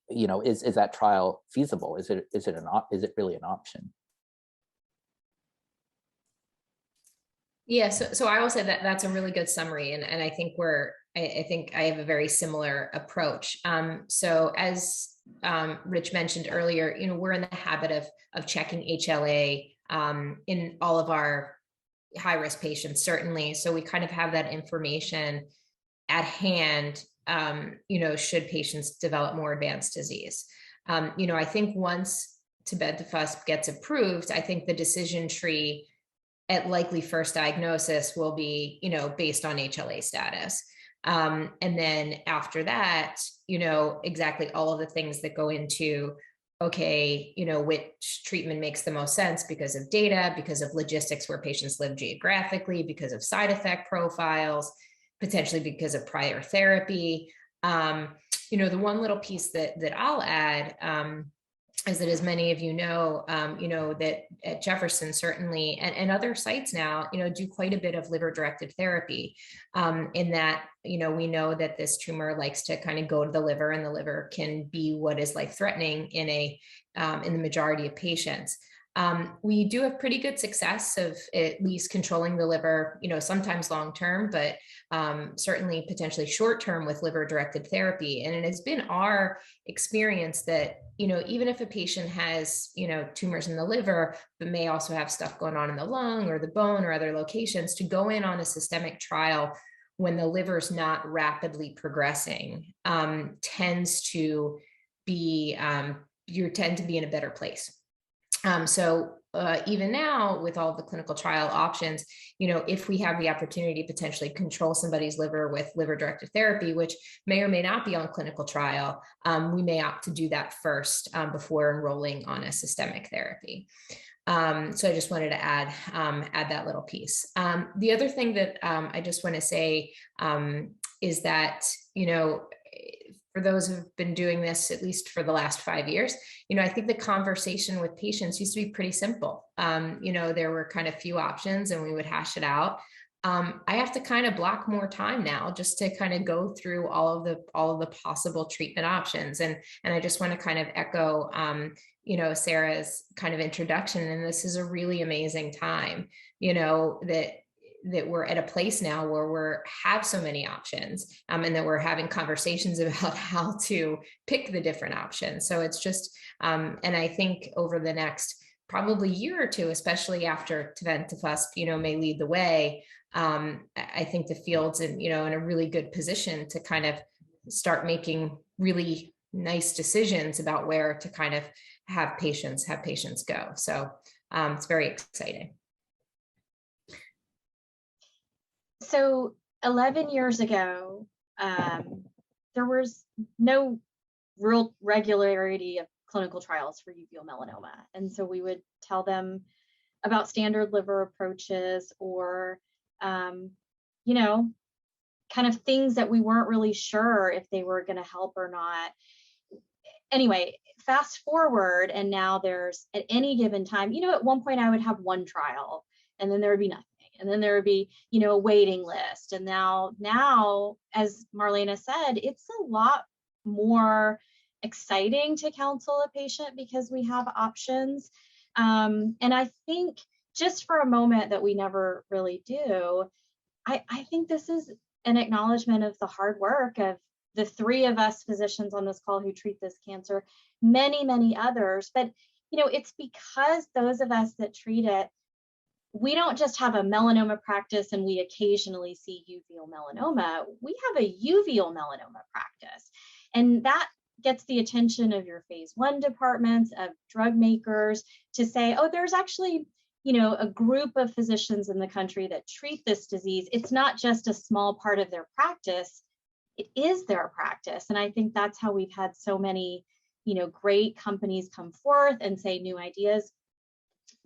is that trial feasible? Is it really an option? Yeah, so I will say that that's a really good summary, and I think I think I have a very similar approach. So as Rich mentioned earlier, we're in the habit of checking HLA in all of our high-risk patients, certainly. So we kind of have that information at hand, should patients develop more advanced disease. I think once tebentafusp gets approved, I think the decision tree at likely first diagnosis will be, based on HLA status. And then after that, exactly all of the things that go into, okay, which treatment makes the most sense because of data, because of logistics where patients live geographically, because of side effect profiles, potentially because of prior therapy. The one little piece that I'll add is that, as many of you know, that at Jefferson certainly, and other sites now, do quite a bit of liver-directed therapy, in that, we know that this tumor likes to kind of go to the liver, and the liver can be what is life-threatening in the majority of patients. We do have pretty good success of at least controlling the liver, sometimes long-term, but certainly potentially short-term with liver-directed therapy. And it has been our experience that, even if a patient has, tumors in the liver, but may also have stuff going on in the lung or the bone or other locations, to go in on a systemic trial when the liver is not rapidly progressing, tends to be, you tend to be in a better place. So even now, with all the clinical trial options, if we have the opportunity to potentially control somebody's liver with liver-directed therapy, which may or may not be on clinical trial, we may opt to do that first before enrolling on a systemic therapy. So I just wanted to add that little piece. The other thing that I just want to say is that, for those who've been doing this at least for the last 5 years, I think the conversation with patients used to be pretty simple. There were kind of few options and we would hash it out. I have to kind of block more time now just to kind of go through all of the possible treatment options. And I just want to kind of echo, Sarah's kind of introduction. And this is a really amazing time, that we're at a place now where we have so many options, and that we're having conversations about how to pick the different options. So it's just, and I think over the next probably year or two, especially after tebentafusp, may lead the way, I think the field's in a really good position to kind of start making really nice decisions about where to kind of have patients go. So it's very exciting. So 11 years ago, there was no real regularity of clinical trials for uveal melanoma. And so we would tell them about standard liver approaches or, kind of things that we weren't really sure if they were going to help or not. Anyway, fast forward, and now there's, at any given time, at one point I would have one trial and then there would be nothing. And then there would be, a waiting list. And now, as Marlana said, it's a lot more exciting to counsel a patient because we have options. And I think just for a moment that we never really do, I think this is an acknowledgement of the hard work of the three of us physicians on this call who treat this cancer, many, many others. But, it's because those of us that treat it, we don't just have a melanoma practice and we occasionally see uveal melanoma. We have a uveal melanoma practice. And that gets the attention of your phase 1 departments, of drug makers, to say, oh, there's actually, a group of physicians in the country that treat this disease. It's not just a small part of their practice, it is their practice. And I think that's how we've had so many, great companies come forth and say new ideas.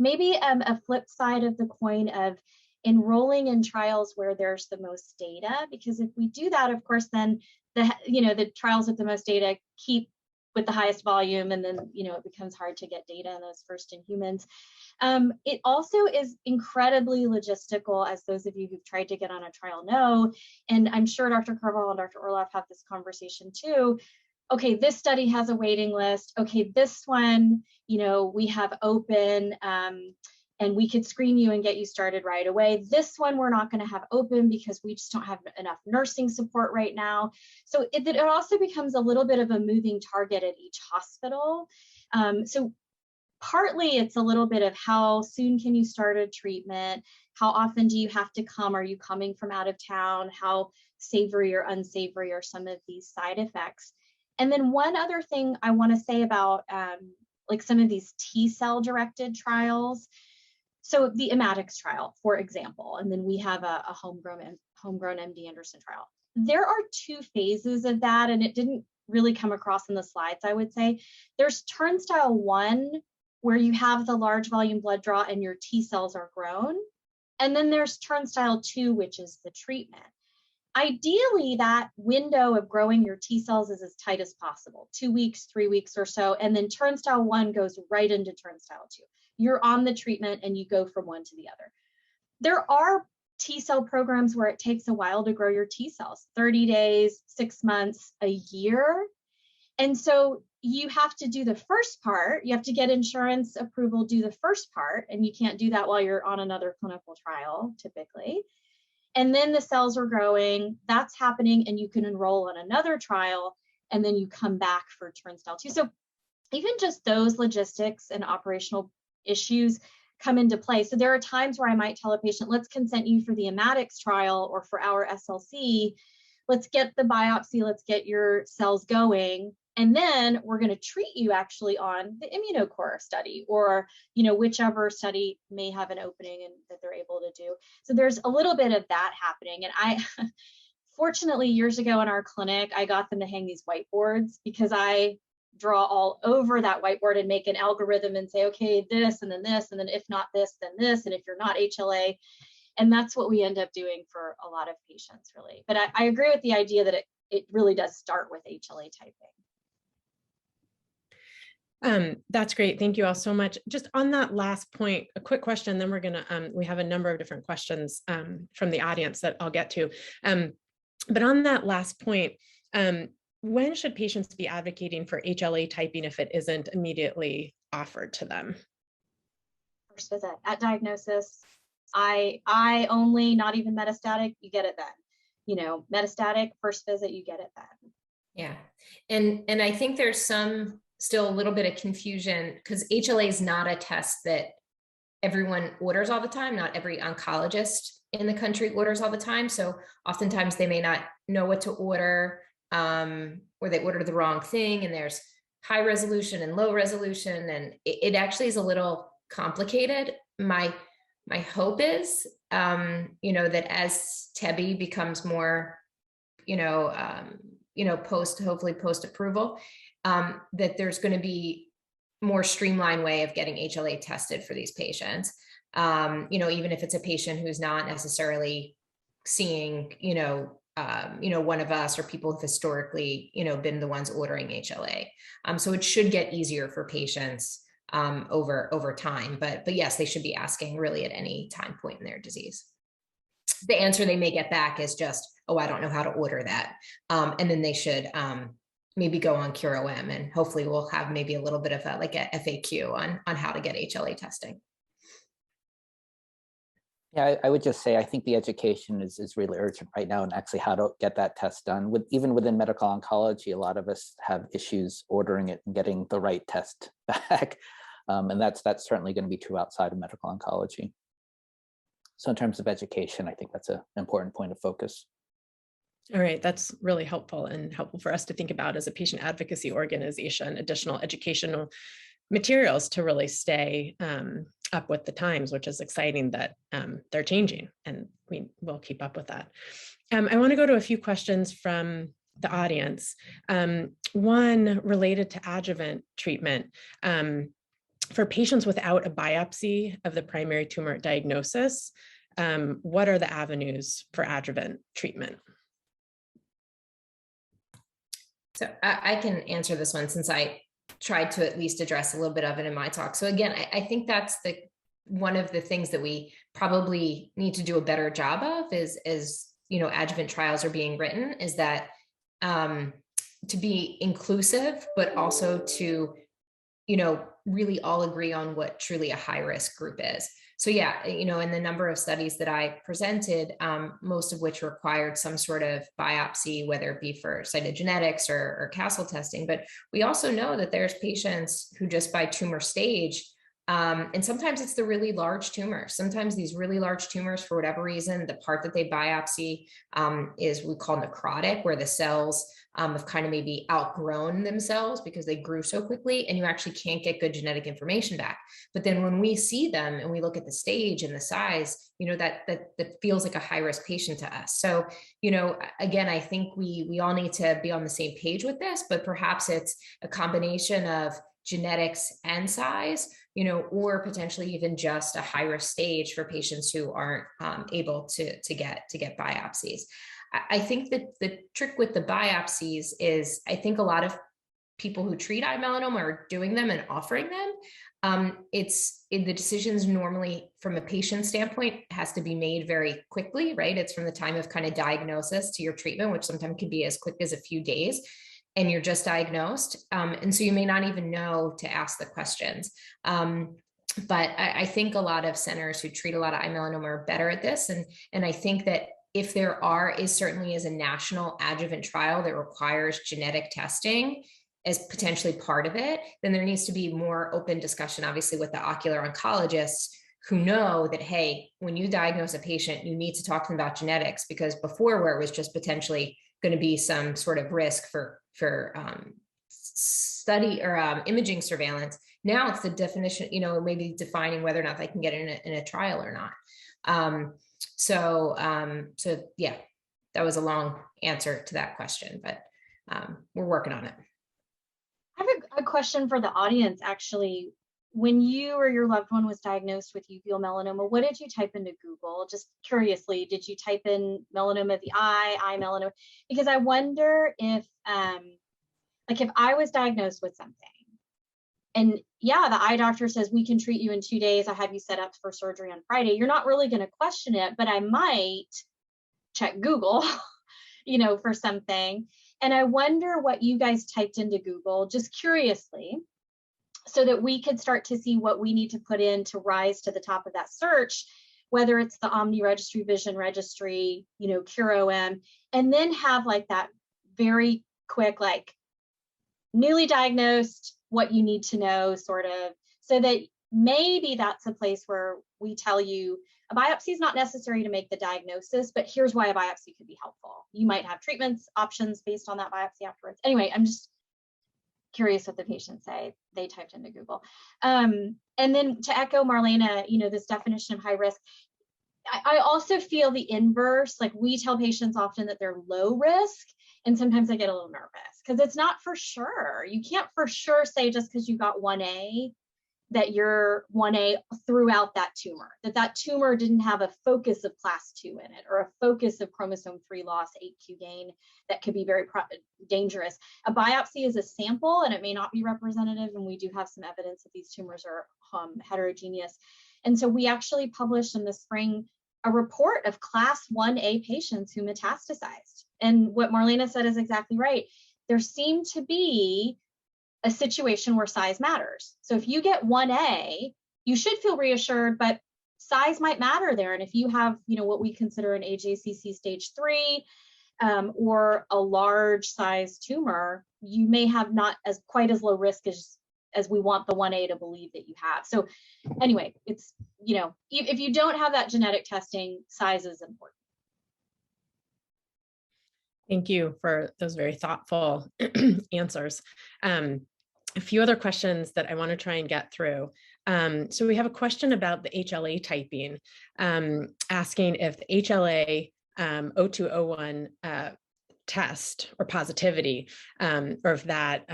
Maybe a flip side of the coin of enrolling in trials where there's the most data, because if we do that, of course, then the trials with the most data keep with the highest volume, and then it becomes hard to get data in those first in humans. It also is incredibly logistical, as those of you who've tried to get on a trial know, and I'm sure Dr. Carvajal and Dr. Orloff have this conversation too. Okay, this study has a waiting list. Okay, this one, we have open, and we could screen you and get you started right away. This one we're not going to have open because we just don't have enough nursing support right now. So it also becomes a little bit of a moving target at each hospital. So partly it's a little bit of how soon can you start a treatment? How often do you have to come? Are you coming from out of town? How savory or unsavory are some of these side effects? And then one other thing I want to say about like some of these T-cell directed trials. So the Immatics trial, for example, and then we have a homegrown MD Anderson trial. there are two phases of that, and it didn't really come across in the slides, I would say. There's turnstile 1, where you have the large volume blood draw and your T cells are grown. And then there's turnstile 2, which is the treatment. Ideally, that window of growing your T cells is as tight as possible, 2 weeks, 3 weeks or so. And then turnstile 1 goes right into turnstile 2. You're on the treatment and you go from one to the other. There are T cell programs where it takes a while to grow your T cells, 30 days, 6 months, a year. And so you have to do the first part. You have to get insurance approval, do the first part, and you can't do that while you're on another clinical trial, typically. And then the cells are growing, that's happening, and you can enroll in another trial, and then you come back for turnstile 2. So even just those logistics and operational issues come into play. So there are times where I might tell a patient, let's consent you for the Immatics trial or for our SLC. Let's get the biopsy, let's get your cells going. And then we're going to treat you actually on the Immunocore study, or, you know, whichever study may have an opening and that they're able to do. So there's a little bit of that happening. And I, fortunately, years ago in our clinic, I got them to hang these whiteboards, because I draw all over that whiteboard and make an algorithm and say, okay, this, and then if not this, then this, and if you're not HLA. And that's what we end up doing for a lot of patients, really. But I agree with the idea that it really does start with HLA typing. That's great. Thank you all so much. Just on that last point, a quick question, then we're gonna, we have a number of different questions from the audience that I'll get to. But on that last point, when should patients be advocating for HLA typing if it isn't immediately offered to them? First visit at diagnosis. I only, not even metastatic, you get it then. You know, metastatic, first visit, you get it then. Yeah, and I think there's still a little bit of confusion, because HLA is not a test that everyone orders all the time. Not every oncologist in the country orders all the time. So oftentimes they may not know what to order, or they ordered the wrong thing, and there's high resolution and low resolution, and it actually is a little complicated. My hope is, you know, that as TEBI becomes more, hopefully post approval, that there's going to be more streamlined way of getting HLA tested for these patients. Even if it's a patient who's not necessarily seeing, one of us, or people who've historically, been the ones ordering HLA. So it should get easier for patients over time. But yes, they should be asking really at any time point in their disease. The answer they may get back is just, oh, I don't know how to order that. And then they should maybe go on CureOM, and hopefully we'll have maybe a little bit of a FAQ on how to get HLA testing. Yeah, I would just say, I think the education is really urgent right now, and actually how to get that test done. Even within medical oncology, a lot of us have issues ordering it and getting the right test back. And that's certainly going to be true outside of medical oncology. So in terms of education, I think that's an important point of focus. All right, that's really helpful, and helpful for us to think about as a patient advocacy organization, additional educational materials to really stay up with the times, which is exciting that they're changing, and we will keep up with that. I want to go to a few questions from the audience. One related to adjuvant treatment. For patients without a biopsy of the primary tumor diagnosis, what are the avenues for adjuvant treatment? So I can answer this one, since I tried to at least address a little bit of it in my talk. So again, I think that's one of the things that we probably need to do a better job of is adjuvant trials are being written, is that to be inclusive, but also to, really all agree on what truly a high risk group is. So yeah, in the number of studies that I presented, most of which required some sort of biopsy, whether it be for cytogenetics or Castle testing. But we also know that there's patients who just by tumor stage And sometimes it's the really large tumors. Sometimes these really large tumors, for whatever reason, the part that they biopsy is we call necrotic, where the cells have kind of maybe outgrown themselves because they grew so quickly, and you actually can't get good genetic information back. But then when we see them and we look at the stage and the size, that feels like a high risk patient to us. So, again, I think we all need to be on the same page with this, but perhaps it's a combination of genetics and size, or potentially even just a high risk stage for patients who aren't able to get biopsies. I think that the trick with the biopsies is, I think a lot of people who treat eye melanoma are doing them and offering them. The decisions normally from a patient standpoint has to be made very quickly, right? It's from the time of kind of diagnosis to your treatment, which sometimes can be as quick as a few days, and you're just diagnosed. And so you may not even know to ask the questions. But I think a lot of centers who treat a lot of eye melanoma are better at this. And I think that if there certainly is a national adjuvant trial that requires genetic testing as potentially part of it, then there needs to be more open discussion, obviously, with the ocular oncologists who know that, hey, when you diagnose a patient, you need to talk to them about genetics, because before, where it was just potentially going to be some sort of risk for study or imaging surveillance, now it's the definition, maybe defining whether or not they can get in a trial or not. So yeah, that was a long answer to that question, but we're working on it. I have a question for the audience, actually. When you or your loved one was diagnosed with uveal melanoma, what did you type into Google? Just curiously, did you type in melanoma of the eye melanoma? Because I wonder if, if I was diagnosed with something, and yeah, the eye doctor says we can treat you in 2 days, I have you set up for surgery on Friday, you're not really going to question it, but I might check Google, for something. And I wonder what you guys typed into Google, just curiously, so that we could start to see what we need to put in to rise to the top of that search, whether it's the Omni Registry, Vision Registry, CureOM, and then have that very quick, newly diagnosed, what you need to know, sort of, so that maybe that's a place where we tell you a biopsy is not necessary to make the diagnosis, but here's why a biopsy could be helpful. You might have treatments options based on that biopsy afterwards. Anyway, I'm just curious what the patients say they typed into Google. And then to echo Marlana, this definition of high risk, I also feel the inverse. We tell patients often that they're low risk, and sometimes I get a little nervous because it's not for sure. You can't for sure say just because you got 1A that you're 1A throughout that tumor, that tumor didn't have a focus of class 2 in it, or a focus of chromosome 3 loss, 8q gain that could be very dangerous. A biopsy is a sample and it may not be representative, and we do have some evidence that these tumors are heterogeneous. And so we actually published in the spring a report of class 1A patients who metastasized. And what Marlana said is exactly right. There seemed to be a situation where size matters. So if you get 1A, you should feel reassured, but size might matter there. And if you have, what we consider an AJCC stage 3 or a large size tumor, you may have not quite as low risk as we want the 1A to believe that you have. So anyway, it's, if you don't have that genetic testing, size is important. Thank you for those very thoughtful answers. A few other questions that I want to try and get through. So we have a question about the HLA typing, asking if the HLA 0201 test or positivity, or if that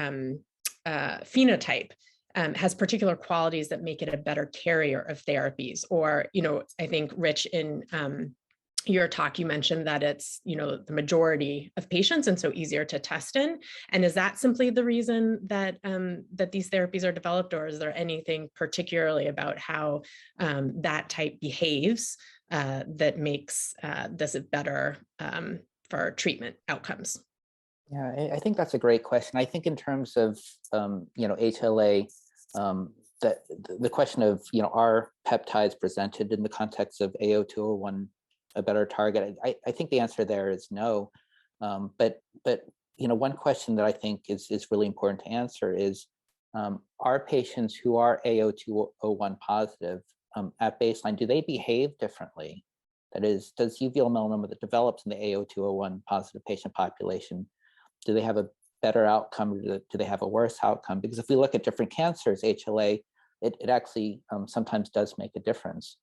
phenotype has particular qualities that make it a better carrier of therapies. Or, I think, Rich, in your talk, you mentioned that it's, the majority of patients and so easier to test in. And is that simply the reason that that these therapies are developed, or is there anything particularly about how that type behaves that makes this better for treatment outcomes? Yeah, I think that's a great question. I think in terms of, HLA, that the question of, are peptides presented in the context of A0201 a better target? I think the answer there is no. But one question that I think is really important to answer is, Our patients who are A0201 positive at baseline, do they behave differently? That is, does uveal melanoma that develops in the A0201 positive patient population, do they have a better outcome, or do they have a worse outcome? Because if we look at different cancers, HLA, it actually sometimes does make a difference.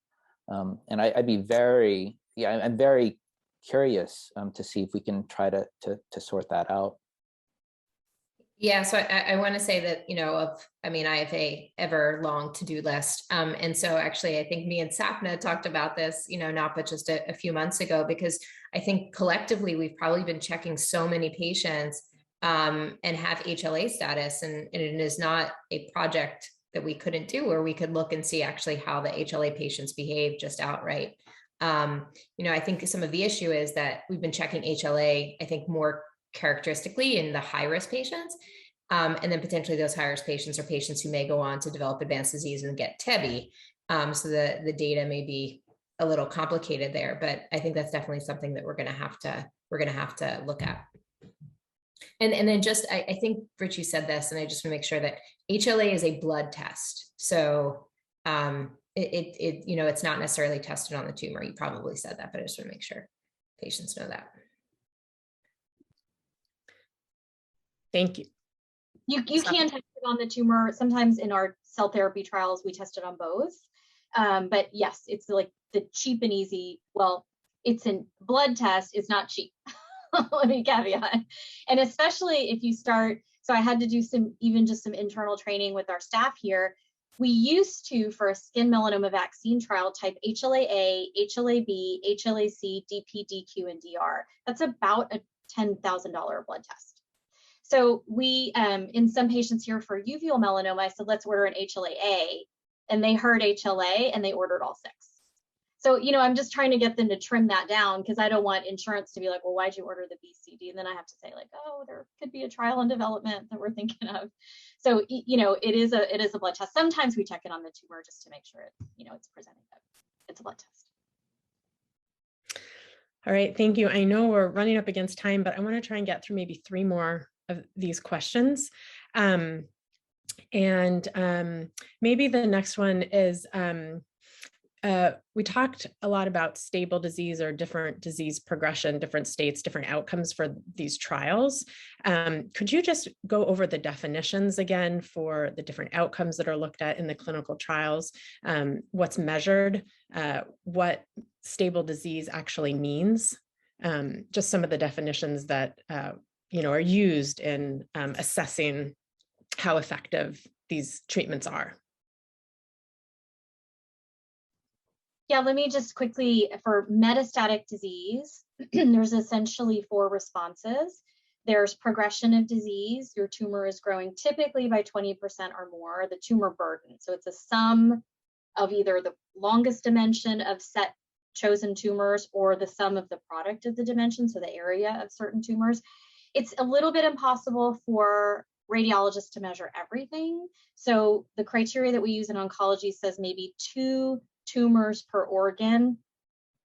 And I'd be very, I'm very curious to see if we can try to sort that out. Yeah, so I want to say that, I have a ever long to-do list. And so actually, I think me and Sapna talked about this, not but just a few months ago, because I think collectively we've probably been checking so many patients and have HLA status, and it is not a project that we couldn't do, or we could look and see actually how the HLA patients behave just outright. I think some of the issue is that we've been checking HLA, I think, more characteristically in the high-risk patients. And then potentially those high-risk patients are patients who may go on to develop advanced disease and get TEBI. So the data may be a little complicated there, but I think that's definitely something that we're going to have to look at. And then just, I think Richie said this, and I just want to make sure that HLA is a blood test. So it's not necessarily tested on the tumor. You probably said that, but I just want to make sure patients know that. Thank you. You can test it on the tumor. Sometimes in our cell therapy trials, we test it on both. But yes, it's like the cheap and easy. Well, it's a blood test. It's not cheap. Let me caveat. And especially if you start, so I had to do some internal training with our staff here. We used to, for a skin melanoma vaccine trial, type HLA-A, HLA-B, HLA-C, DP, DQ, and DR. That's about a $10,000 blood test. So we, in some patients here for uveal melanoma, I said, let's order an HLA-A, and they heard HLA and they ordered all 6. So, I'm just trying to get them to trim that down, because I don't want insurance to be like, well, why'd you order the BCD? And then I have to say like, oh, there could be a trial in development that we're thinking of. So, it is a blood test. Sometimes we check it on the tumor just to make sure it's presenting that it's a blood test. All right, thank you. I know we're running up against time, but I want to try and get through maybe 3 more of these questions. Maybe the next one is, we talked a lot about stable disease or different disease progression, different states, different outcomes for these trials. Could you just go over the definitions again for the different outcomes that are looked at in the clinical trials, what's measured, what stable disease actually means, just some of the definitions that are used in assessing how effective these treatments are? Yeah, let me just quickly, for metastatic disease, there's essentially 4 responses. There's progression of disease. Your tumor is growing typically by 20% or more, the tumor burden. So it's a sum of either the longest dimension of set chosen tumors or the sum of the product of the dimension, so the area of certain tumors. It's a little bit impossible for radiologists to measure everything. So the criteria that we use in oncology says maybe 2 tumors per organ.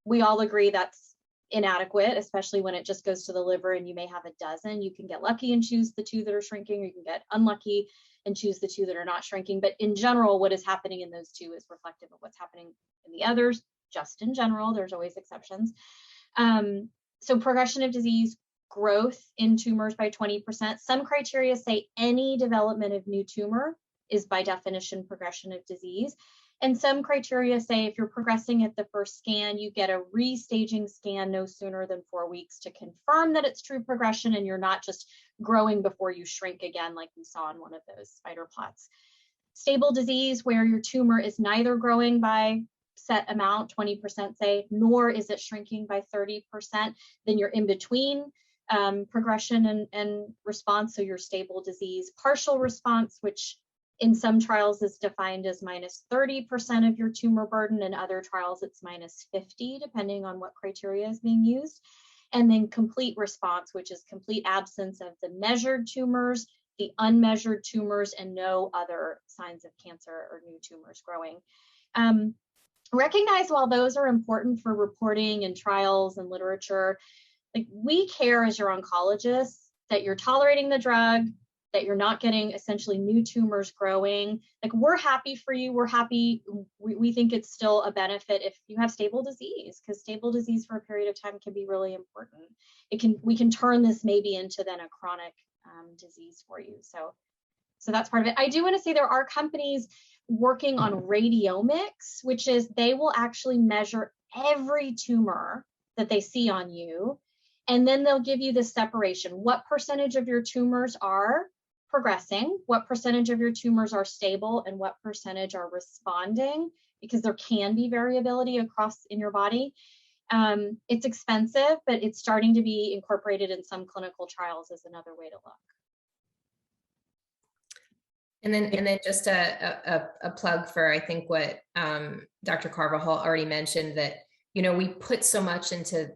We all agree that's inadequate, especially when it just goes to the liver and you may have a dozen. You can get lucky and choose the 2 that are shrinking, or you can get unlucky and choose the 2 that are not shrinking. But in general, what is happening in those 2 is reflective of what's happening in the others, just in general. There's always exceptions. So progression of disease, growth in tumors by 20%. Some criteria say any development of new tumor is by definition progression of disease. And some criteria say if you're progressing at the first scan, you get a restaging scan no sooner than 4 weeks to confirm that it's true progression and you're not just growing before you shrink again, like we saw in one of those spider plots. Stable disease, where your tumor is neither growing by set amount, 20% say, nor is it shrinking by 30%, then you're in between progression and response, so your stable disease. Partial response, which in some trials is defined as minus 30% of your tumor burden. In other trials, it's minus 50, depending on what criteria is being used. And then complete response, which is complete absence of the measured tumors, the unmeasured tumors, and no other signs of cancer or new tumors growing. Recognize while those are important for reporting and trials and literature, like we care as your oncologists that you're tolerating the drug, that you're not getting essentially new tumors growing. Like, we're happy for you. We're happy. We think it's still a benefit if you have stable disease, because stable disease for a period of time can be really important. We can turn this maybe into then a chronic disease for you. So that's part of it. I do want to say there are companies working on radiomics, which is they will actually measure every tumor that they see on you, and then they'll give you the separation. What percentage of your tumors are progressing, what percentage of your tumors are stable, and what percentage are responding, because there can be variability across in your body. It's expensive, but it's starting to be incorporated in some clinical trials as another way to look. And then just a plug for, I think, what Dr. Carvajal already mentioned, that, you know, we put so much into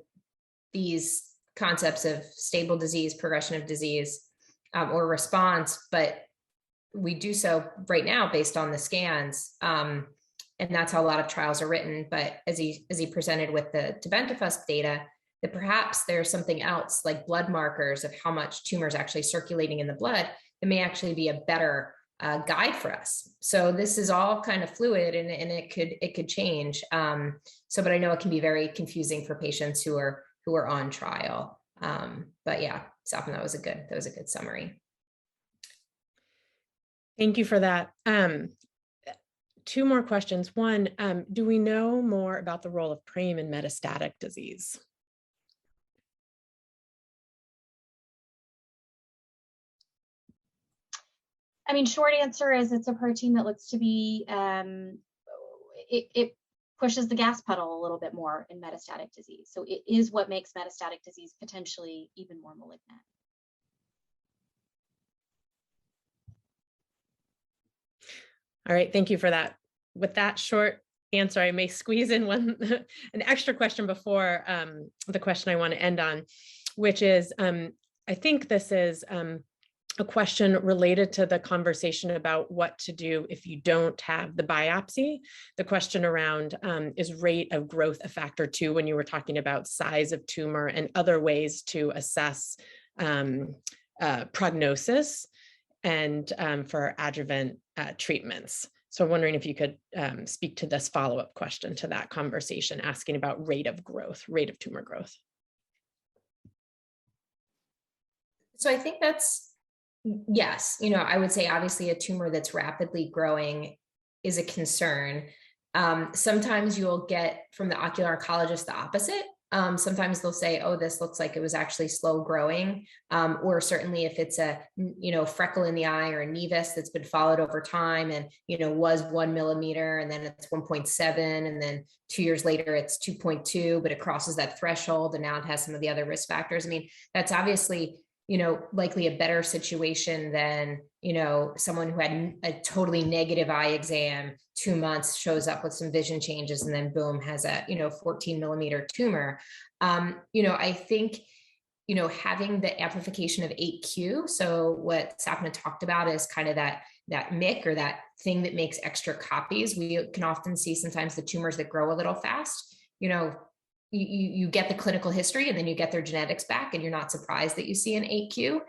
these concepts of stable disease, progression of disease, or response, but we do so right now based on the scans. And that's how a lot of trials are written. But as he presented with the tebentafusp data, that perhaps there's something else, like blood markers of how much tumor is actually circulating in the blood, that may actually be a better guide for us. So this is all kind of fluid, and it could change. But I know it can be very confusing for patients who are on trial. But yeah, Sapna, that was a good summary. Thank you for that. Two more questions. One, do we know more about the role of PRAME in metastatic disease? I mean, short answer is it's a protein that looks to be, it pushes the gas pedal a little bit more in metastatic disease. So it is what makes metastatic disease potentially even more malignant. All right, thank you for that. With that short answer, I may squeeze in an extra question before the question I want to end on, which is, I think this is a question related to the conversation about what to do if you don't have the biopsy. The question around is rate of growth a factor too, when you were talking about size of tumor and other ways to assess prognosis and for adjuvant treatments. So I'm wondering if you could speak to this follow-up question to that conversation, asking about rate of growth, rate of tumor growth. So I think that's, yes, you know, I would say obviously a tumor that's rapidly growing is a concern. Sometimes you'll get from the ocular oncologist the opposite. Sometimes they'll say, oh, this looks like it was actually slow growing. Or certainly if it's a, you know, freckle in the eye or a nevus that's been followed over time and, you know, was 1 millimeter and then it's 1.7 and then 2 years later it's 2.2, but it crosses that threshold and now it has some of the other risk factors. I mean, that's obviously, you know, likely a better situation than, you know, someone who had a totally negative eye exam, 2 months, shows up with some vision changes and then boom, has a, you know, 14 millimeter tumor. You know, I think, you know, having the amplification of 8q. So what Sapna talked about is kind of that MYC, or that thing that makes extra copies. We can often see sometimes the tumors that grow a little fast, you know, you get the clinical history and then you get their genetics back and you're not surprised that you see an 8q.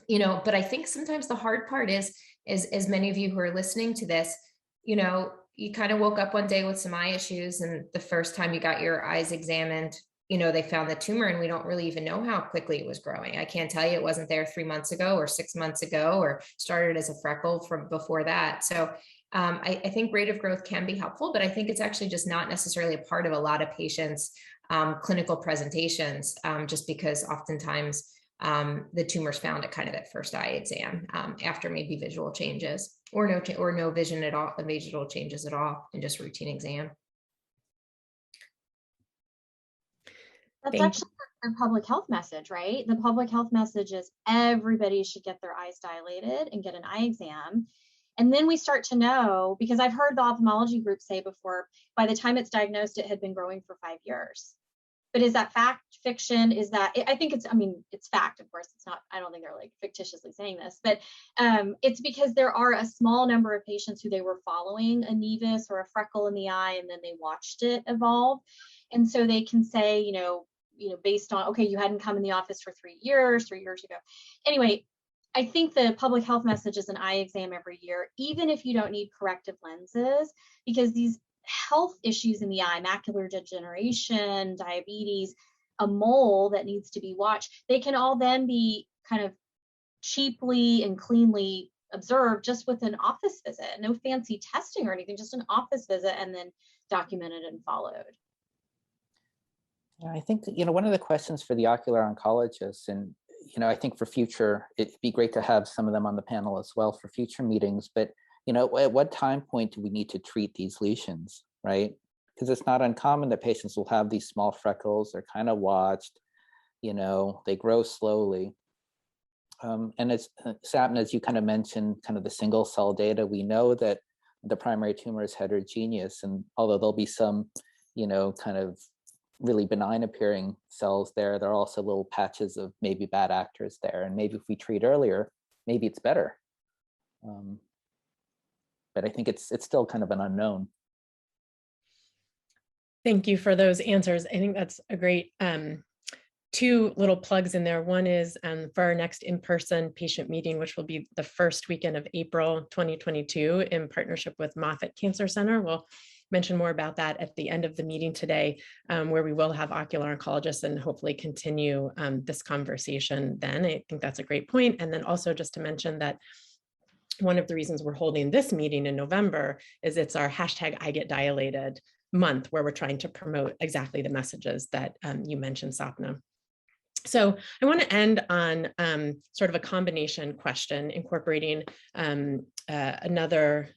You know, but I think sometimes the hard part is as many of you who are listening to this, you know, you kind of woke up one day with some eye issues and the first time you got your eyes examined, you know, they found the tumor and we don't really even know how quickly it was growing. I can't tell you it wasn't there 3 months ago or 6 months ago or started as a freckle from before that. So I think rate of growth can be helpful, but I think it's actually just not necessarily a part of a lot of patients' clinical presentations, just because oftentimes the tumor's found at kind of that first eye exam after maybe visual changes or no vision at all, visual changes at all, and just routine exam. That's actually the public health message, right? The public health message is everybody should get their eyes dilated and get an eye exam. And then we start to know, because I've heard the ophthalmology group say before, by the time it's diagnosed, it had been growing for 5 years. But is that fact, fiction? Is that, I think it's, I mean, it's fact, of course, it's not, I don't think they're like fictitiously saying this, but it's because there are a small number of patients who they were following a nevus or a freckle in the eye, and then they watched it evolve. And so they can say, you know, based on, okay, you hadn't come in the office for 3 years ago. Anyway, I think the public health message is an eye exam every year, even if you don't need corrective lenses, because these health issues in the eye, macular degeneration, diabetes, a mole that needs to be watched, they can all then be kind of cheaply and cleanly observed just with an office visit. No fancy testing or anything, just an office visit and then documented and followed. Yeah, I think, one of the questions for the ocular oncologists, and, I think for future, it'd be great to have some of them on the panel as well for future meetings, but, at what time point do we need to treat these lesions, right? Because it's not uncommon that patients will have these small freckles, they're kind of watched, they grow slowly. And as Sapna, as you kind of mentioned, kind of the single cell data, we know that the primary tumor is heterogeneous, and although there'll be some, kind of really benign appearing cells there, there are also little patches of maybe bad actors there, and maybe if we treat earlier, maybe it's better. But I think it's still kind of an unknown. Thank you for those answers. I think that's a great two little plugs in there. One is for our next in-person patient meeting, which will be the first weekend of April 2022 in partnership with Moffitt Cancer Center. We'll mention more about that at the end of the meeting today, where we will have ocular oncologists and hopefully continue this conversation then. I think that's a great point. And then also just to mention that one of the reasons we're holding this meeting in November is it's our #IGetDilated month, where we're trying to promote exactly the messages that you mentioned, Sapna. So I want to end on sort of a combination question, incorporating another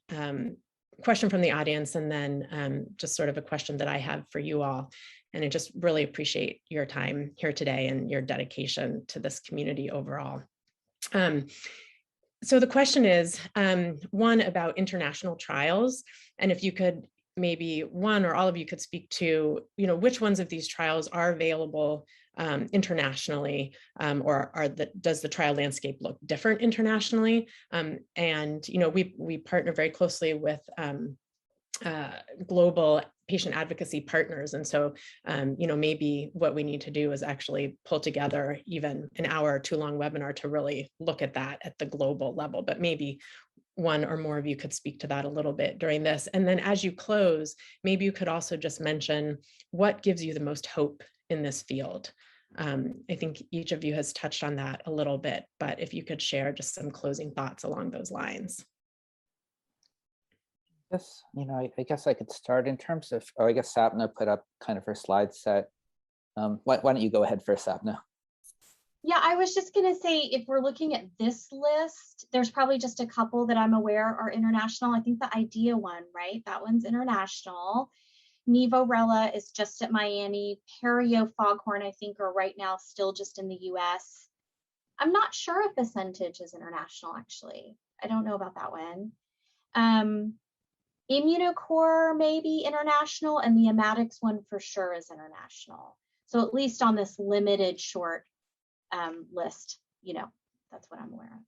question from the audience, and then just sort of a question that I have for you all. And I just really appreciate your time here today and your dedication to this community overall. So the question is, one, about international trials, and if you could maybe one or all of you could speak to, which ones of these trials are available internationally, or does the trial landscape look different internationally? And we partner very closely with global patient advocacy partners, and so maybe what we need to do is actually pull together even an hour or two long webinar to really look at that at the global level. But maybe one or more of you could speak to that a little bit during this. And then as you close, maybe you could also just mention what gives you the most hope in this field. I think each of you has touched on that a little bit, but if you could share just some closing thoughts along those lines. Yes, I guess I could start in terms of, I guess Sapna put up kind of her slide set. Why don't you go ahead first, Sapna? Yeah, I was just going to say, if we're looking at this list, there's probably just a couple that I'm aware are international. I think the IDEA one, right? That one's international. Nivorella is just at Miami. Perio, Foghorn, I think, are right now still just in the US. I'm not sure if Ascentage is international, actually. I don't know about that one. Immunocore may be international, and the Amatics one for sure is international. So at least on this limited short list, that's what I'm aware of.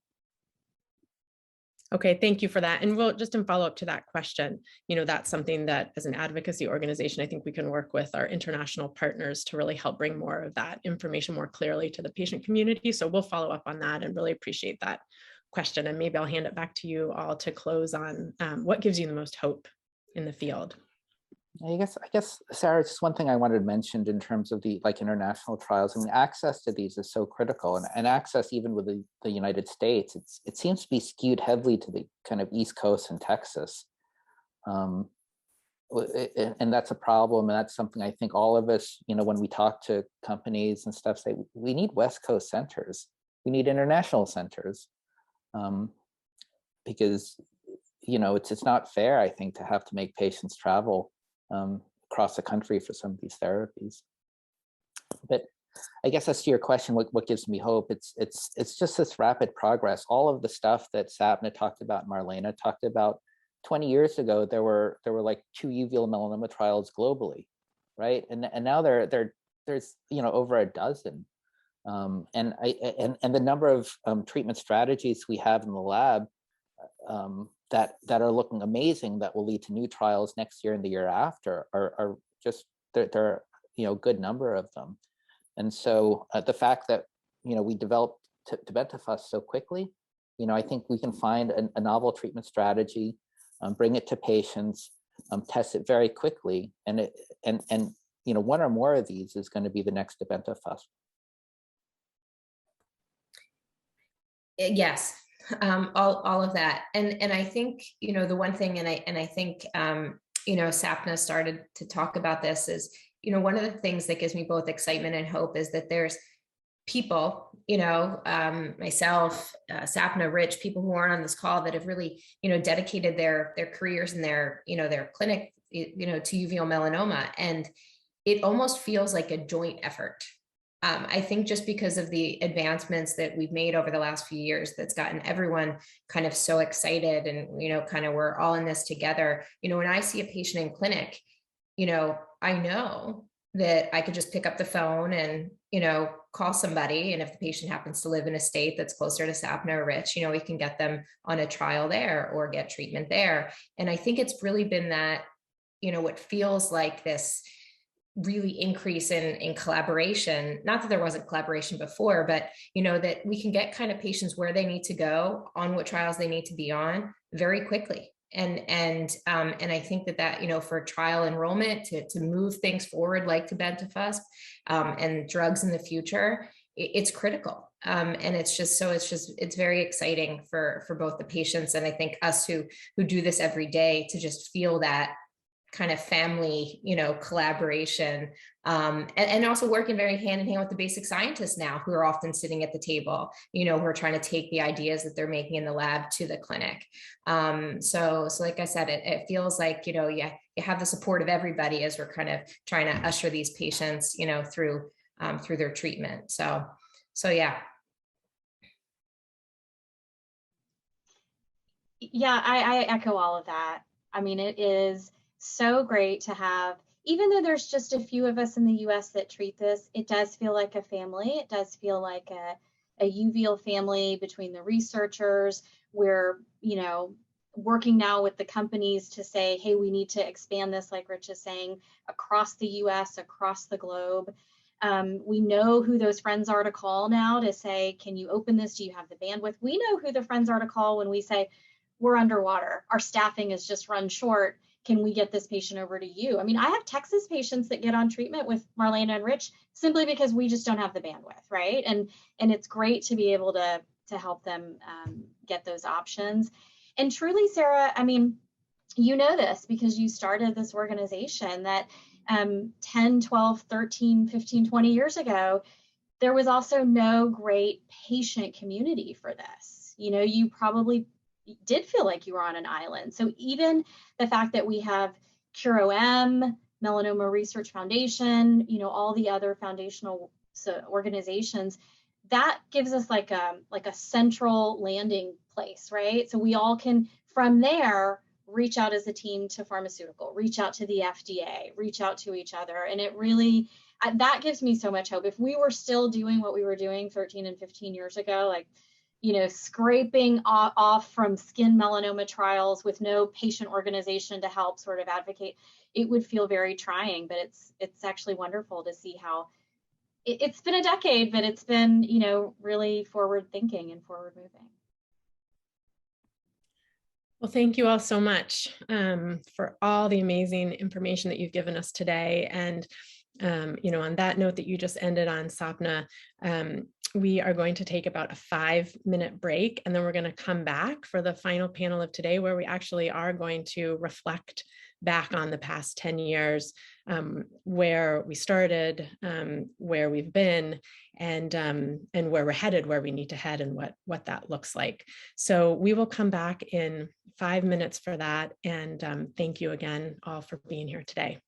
Okay, thank you for that. And we'll just in follow up to that question, that's something that as an advocacy organization, I think we can work with our international partners to really help bring more of that information more clearly to the patient community. So we'll follow up on that and really appreciate that question. And maybe I'll hand it back to you all to close on what gives you the most hope in the field. I guess, Sarah, just one thing I wanted to mention in terms of the international trials. I mean, access to these is so critical, and access even with the United States, it seems to be skewed heavily to the kind of East Coast and Texas. And that's a problem, and that's something I think all of us, when we talk to companies and stuff, say we need West Coast centers, we need international centers, because it's not fair, I think, to have to make patients travel across the country for some of these therapies. But I guess as to your question, what gives me hope? It's just this rapid progress. All of the stuff that Sapna talked about, Marlana talked about, 20 years ago, there were like 2 uveal melanoma trials globally, right? And now there's over a dozen. And the number of treatment strategies we have in the lab that are looking amazing, that will lead to new trials next year and the year after, are just, there are a good number of them. And so the fact that we developed tebentafusp so quickly, I think we can find a novel treatment strategy, bring it to patients, test it very quickly, and one or more of these is going to be the next Adjuvant. Yes, all of that, and I think the one thing, and I think Sapna started to talk about this, is one of the things that gives me both excitement and hope is that there's people, myself, Sapna, Rich, people who aren't on this call that have really, dedicated their careers and their clinic, to uveal melanoma. And it almost feels like a joint effort. I think just because of the advancements that we've made over the last few years, that's gotten everyone kind of so excited, and, kind of we're all in this together. When I see a patient in clinic, I know that I could just pick up the phone and, call somebody. And if the patient happens to live in a state that's closer to Sapna or Rich, we can get them on a trial there or get treatment there. And I think it's really been that, what feels like this really increase in collaboration. Not that there wasn't collaboration before, but, that we can get kind of patients where they need to go, on what trials they need to be on very quickly. And I think that for trial enrollment to move things forward, like to Bentafusp, and drugs in the future, it's critical. And it's very exciting for both the patients, and I think us who do this every day, to just feel that kind of family, collaboration, and also working very hand in hand with the basic scientists now, who are often sitting at the table, who are trying to take the ideas that they're making in the lab to the clinic. So like I said, it feels like, you have the support of everybody as we're kind of trying to usher these patients, through their treatment. So yeah. Yeah, I echo all of that. I mean, it is so great to have, even though there's just a few of us in the US that treat this, it does feel like a family. It does feel like a uveal family between the researchers. We're, working now with the companies to say, hey, we need to expand this, like Rich is saying, across the US, across the globe. We know who those friends are to call now to say, can you open this? Do you have the bandwidth? We know who the friends are to call when we say, we're underwater, our staffing is just run short. Can we get this patient over to you? I mean, I have Texas patients that get on treatment with Marlana and Rich simply because we just don't have the bandwidth, right? And it's great to be able to help them get those options. And truly, Sara, I mean, you know this because you started this organization that 10, 12, 13, 15, 20 years ago, there was also no great patient community for this. You probably did feel like you were on an island. So even the fact that we have CureOM, Melanoma Research Foundation, all the other foundational organizations, that gives us like a central landing place, right? So we all can, from there, reach out as a team to pharmaceutical, reach out to the FDA, reach out to each other. And it really, that gives me so much hope. If we were still doing what we were doing 13 and 15 years ago, like, scraping off from skin melanoma trials with no patient organization to help sort of advocate, it would feel very trying. But it's actually wonderful to see how it's been a decade, but it's been, really forward thinking and forward moving. Well, thank you all so much for all the amazing information that you've given us today. And on that note that you just ended on, Sapna, we are going to take about a 5-minute break, and then we're going to come back for the final panel of today, where we actually are going to reflect back on the past 10 years, where we started, where we've been, and where we're headed, where we need to head, and what that looks like. So we will come back in 5 minutes for that. And thank you again all for being here today.